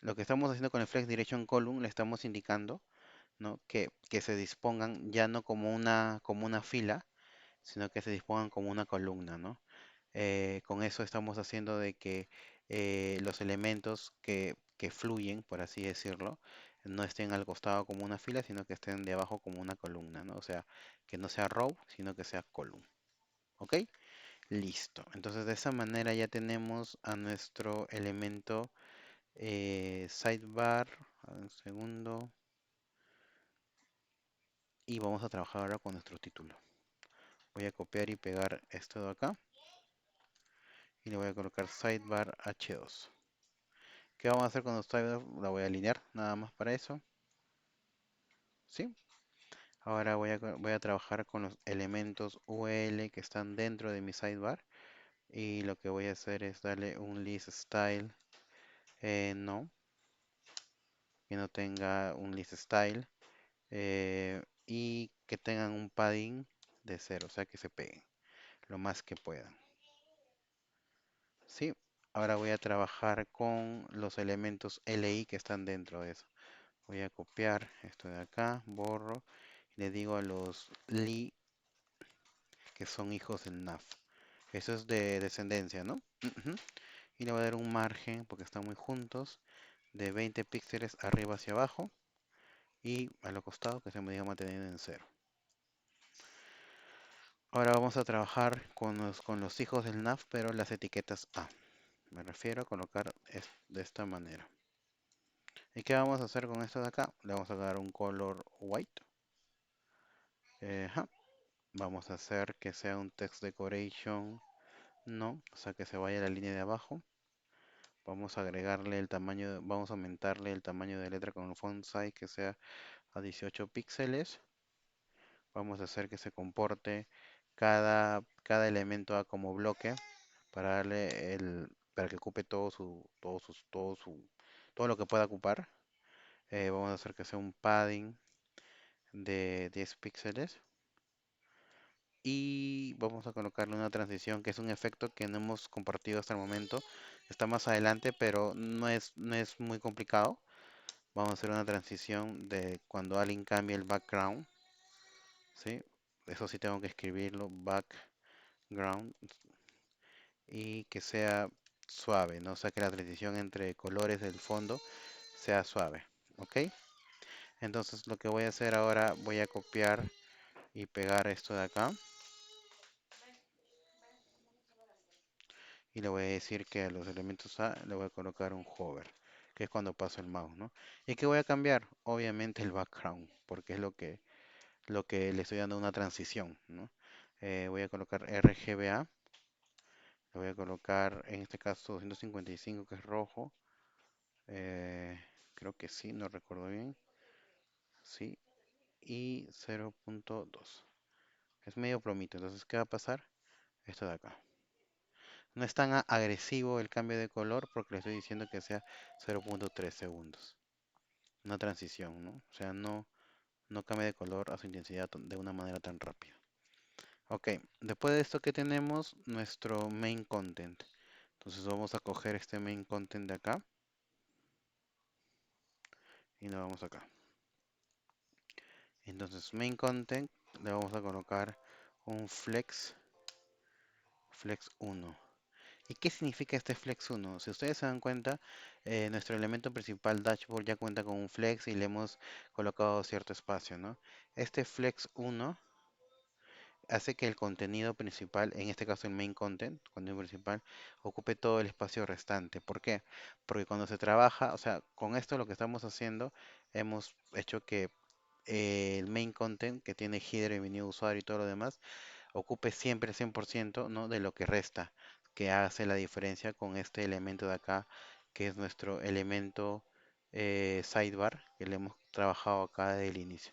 Lo que estamos haciendo con el Flex Direction Column, le estamos indicando, ¿no? que se dispongan ya no como una fila, sino que se dispongan como una columna, ¿no? Con eso estamos haciendo de que los elementos que fluyen, por así decirlo, no estén al costado como una fila, sino que estén de abajo como una columna, ¿no? O sea, que no sea row, sino que sea column. ¿Ok? Listo. Entonces de esa manera ya tenemos a nuestro elemento sidebar. Un segundo. Y vamos a trabajar ahora con nuestro título. Voy a copiar y pegar esto de acá. Y le voy a colocar sidebar H2. ¿Qué vamos a hacer con los sidebar? La voy a alinear nada más para eso. ¿Sí? Ahora voy a trabajar con los elementos UL que están dentro de mi sidebar. Y lo que voy a hacer es darle un list style. No, que no tenga un list style. Y que tengan un padding de 0, o sea que se peguen lo más que puedan. ¿Sí? Ahora voy a trabajar con los elementos LI que están dentro de eso. Voy a copiar esto de acá, borro, y le digo a los li que son hijos del NAF. Eso es de descendencia, ¿no? Ujú. Y le voy a dar un margen, porque están muy juntos, de 20 píxeles arriba hacia abajo y a los costados que se me diga manteniendo en 0. Ahora vamos a trabajar con los hijos del NAF, pero las etiquetas A. Me refiero a colocar de esta manera. ¿Y qué vamos a hacer con esto de acá? Le vamos a dar un color white. Ajá. Vamos a hacer que sea un text decoration. No, o sea que se vaya a la línea de abajo. Vamos a agregarle el tamaño, vamos a aumentarle el tamaño de letra con el font size que sea a 18 píxeles. Vamos a hacer que se comporte cada elemento A como bloque para para que ocupe todo lo que pueda ocupar. Vamos a hacer que sea un padding de 10 píxeles y vamos a colocarle una transición que es un efecto que no hemos compartido hasta el momento. Está más adelante, pero no es muy complicado. Vamos a hacer una transición de cuando alguien cambie el background, ¿sí? Eso sí tengo que escribirlo, background, y que sea suave, ¿no? O sea, que la transición entre colores del fondo sea suave, ¿ok? Entonces lo que voy a hacer ahora, voy a copiar y pegar esto de acá y le voy a decir que a los elementos A le voy a colocar un hover, que es cuando paso el mouse, ¿no? ¿Y qué voy a cambiar? Obviamente el background, porque es lo que le estoy dando una transición, ¿no? Voy a colocar RGBA, le voy a colocar en este caso 255 que es rojo, eh, creo que sí, no recuerdo bien, sí, y 0.2. Es medio plomito, entonces ¿qué va a pasar? Esto de acá. No es tan agresivo el cambio de color porque le estoy diciendo que sea 0.3 segundos. Una transición, ¿no? O sea, no cambia de color a su intensidad de una manera tan rápida. Ok, después de esto que tenemos nuestro main content. Entonces vamos a coger este main content de acá y lo vamos acá. Entonces main content le vamos a colocar un flex 1. ¿Y qué significa este flex 1? Si ustedes se dan cuenta, nuestro elemento principal dashboard ya cuenta con un flex y le hemos colocado cierto espacio, ¿no? Este flex 1 hace que el contenido principal, en este caso el main content, contenido principal, ocupe todo el espacio restante. ¿Por qué? Porque cuando se trabaja, o sea, con esto lo que estamos haciendo, hemos hecho que el main content, que tiene header y menú de usuario y todo lo demás, ocupe siempre el 100%, ¿no? De lo que resta, que hace la diferencia con este elemento de acá, que es nuestro elemento sidebar, que le hemos trabajado acá desde el inicio,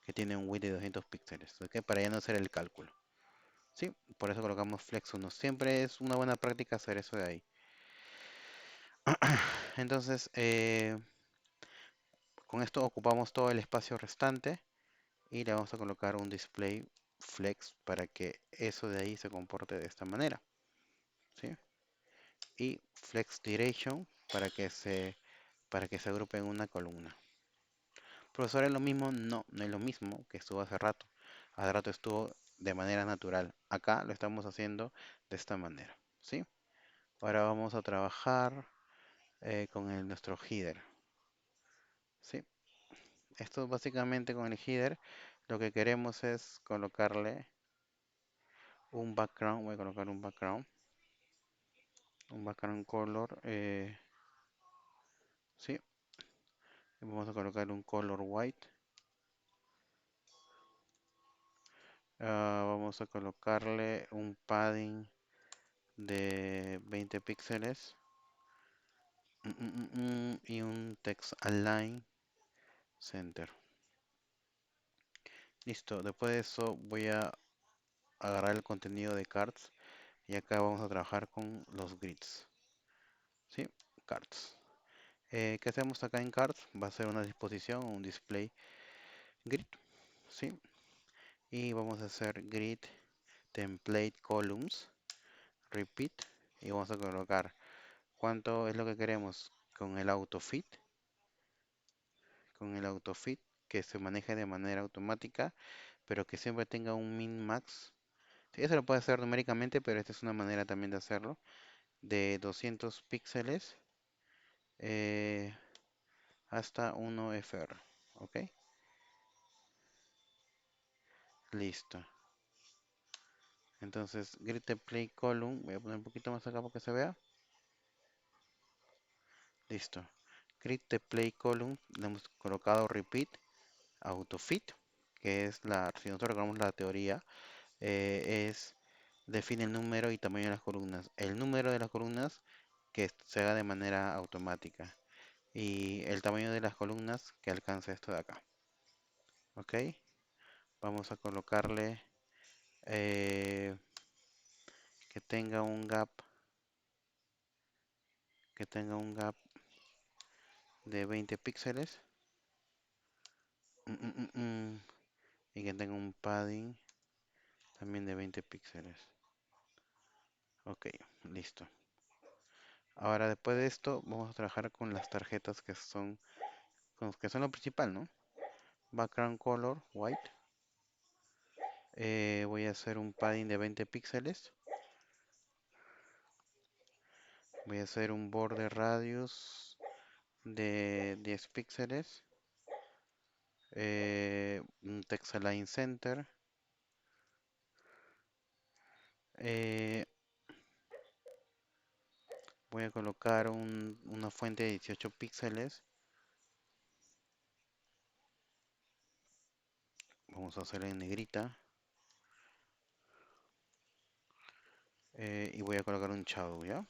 que tiene un width de 200 píxeles, ¿ok? Para ya no hacer el cálculo. Sí, por eso colocamos flex 1. Siempre es una buena práctica hacer eso de ahí. Entonces, con esto ocupamos todo el espacio restante y le vamos a colocar un display flex para que eso de ahí se comporte de esta manera, ¿sí? Y flex duration para que se agrupe en una columna. Profesor, ¿es lo mismo? No, no es lo mismo que estuvo hace rato. Hace rato estuvo de manera natural. Acá lo estamos haciendo de esta manera, ¿sí? Ahora vamos a trabajar con nuestro header, ¿sí? Esto básicamente con el header lo que queremos es colocarle un background. Voy a colocar un background color, ¿sí? Vamos a colocar un color white. Vamos a colocarle un padding de 20 píxeles y un text align center. Listo, después de eso voy a agarrar el contenido de cards y acá vamos a trabajar con los grids. ¿Sí? Cards. ¿Qué hacemos acá en cards? Va a ser una disposición, un display grid. ¿Sí? Y vamos a hacer grid template columns repeat y vamos a colocar cuánto es lo que queremos con el autofit que se maneje de manera automática, pero que siempre tenga un min max. Sí, eso lo puede hacer numéricamente, pero esta es una manera también de hacerlo, de 200 píxeles eh, hasta 1 FR. ¿Ok? Listo. Entonces, grid template column, voy a poner un poquito más acá para que se vea. Listo. Grid template column, le hemos colocado repeat autofit, que es si nosotros recordamos la teoría, define el número y tamaño de las columnas. El número de las columnas que se haga de manera automática y el tamaño de las columnas que alcance esto de acá. ¿Ok? Vamos a colocarle eh, que tenga un gap, de 20 píxeles. Mm, mm, mm, mm. Y que tenga un padding también de 20 píxeles. Ok, listo. Ahora después de esto vamos a trabajar con las tarjetas que son lo principal, ¿no? Background color white. Voy a hacer un padding de 20 píxeles. Voy a hacer un border radius de 10 píxeles. Un text align center. eh, Voy a colocar una fuente de 18 píxeles. Vamos a hacerla en negrita. Y voy a colocar un shadow, ¿ya?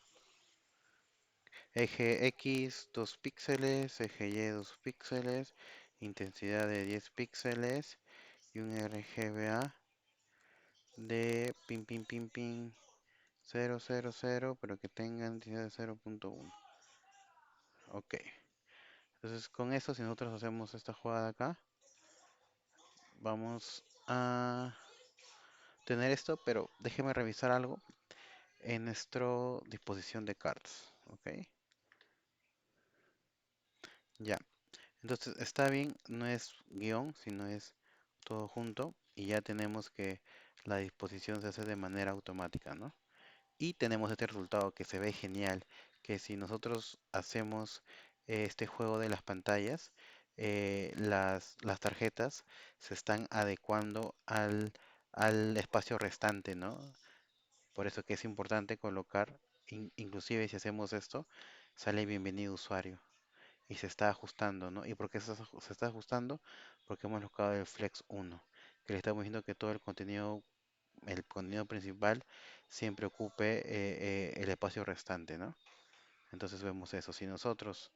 Eje X 2 píxeles, eje Y 2 píxeles, intensidad de 10 píxeles y un RGBA de pin pin pin pin 000, pero que tenga intensidad de 0.1. Ok. Entonces con eso, si nosotros hacemos esta jugada acá, vamos a tener esto, pero déjeme revisar algo en nuestro disposición de cards. Ok. Ya. Entonces está bien, no es guión, sino es todo junto y ya tenemos que la disposición se hace de manera automática, ¿no? Y tenemos este resultado que se ve genial, que si nosotros hacemos este juego de las pantallas, las tarjetas se están adecuando al espacio restante, ¿no? Por eso que es importante colocar, inclusive si hacemos esto, sale bienvenido usuario y se está ajustando, ¿no? ¿Y por qué se está ajustando? Porque hemos colocado el Flex 1, que le estamos diciendo que todo el contenido principal siempre ocupe el espacio restante, ¿no? Entonces vemos eso. Si nosotros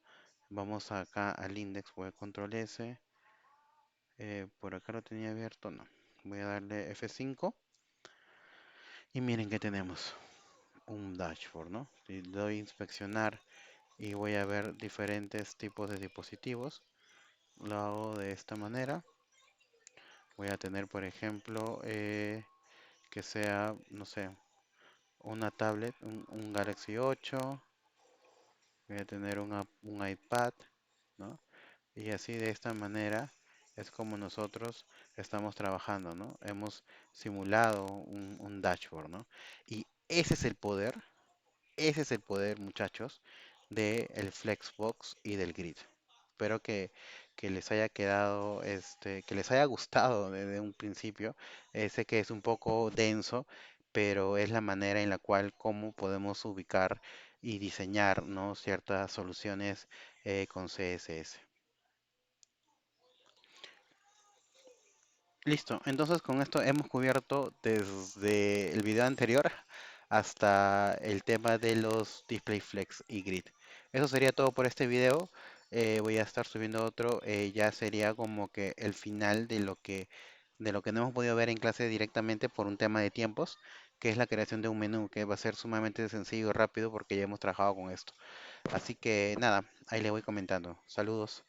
vamos acá al index, voy a control S, por acá lo tenía abierto, no. Voy a darle F5 y miren que tenemos un dashboard, ¿no? Si le doy inspeccionar y voy a ver diferentes tipos de dispositivos, lo hago de esta manera. Voy a tener, por ejemplo, que sea, no sé, una tablet, un Galaxy 8. Voy a tener un iPad, ¿no? Y así de esta manera es como nosotros estamos trabajando, ¿no? Hemos simulado un dashboard, ¿no? Y ese es el poder, muchachos, del Flexbox y del Grid. Espero que les haya quedado, que les haya gustado desde un principio. Sé que es un poco denso, pero es la manera en la cual cómo podemos ubicar y diseñar, ¿no? Ciertas soluciones con CSS. Listo, entonces con esto hemos cubierto desde el video anterior hasta el tema de los display flex y grid. Eso sería todo por este video. Voy a estar subiendo otro, ya sería como que el final de lo que no hemos podido ver en clase directamente por un tema de tiempos, que es la creación de un menú, que va a ser sumamente sencillo y rápido porque ya hemos trabajado con esto. Así que nada, ahí le voy comentando. Saludos.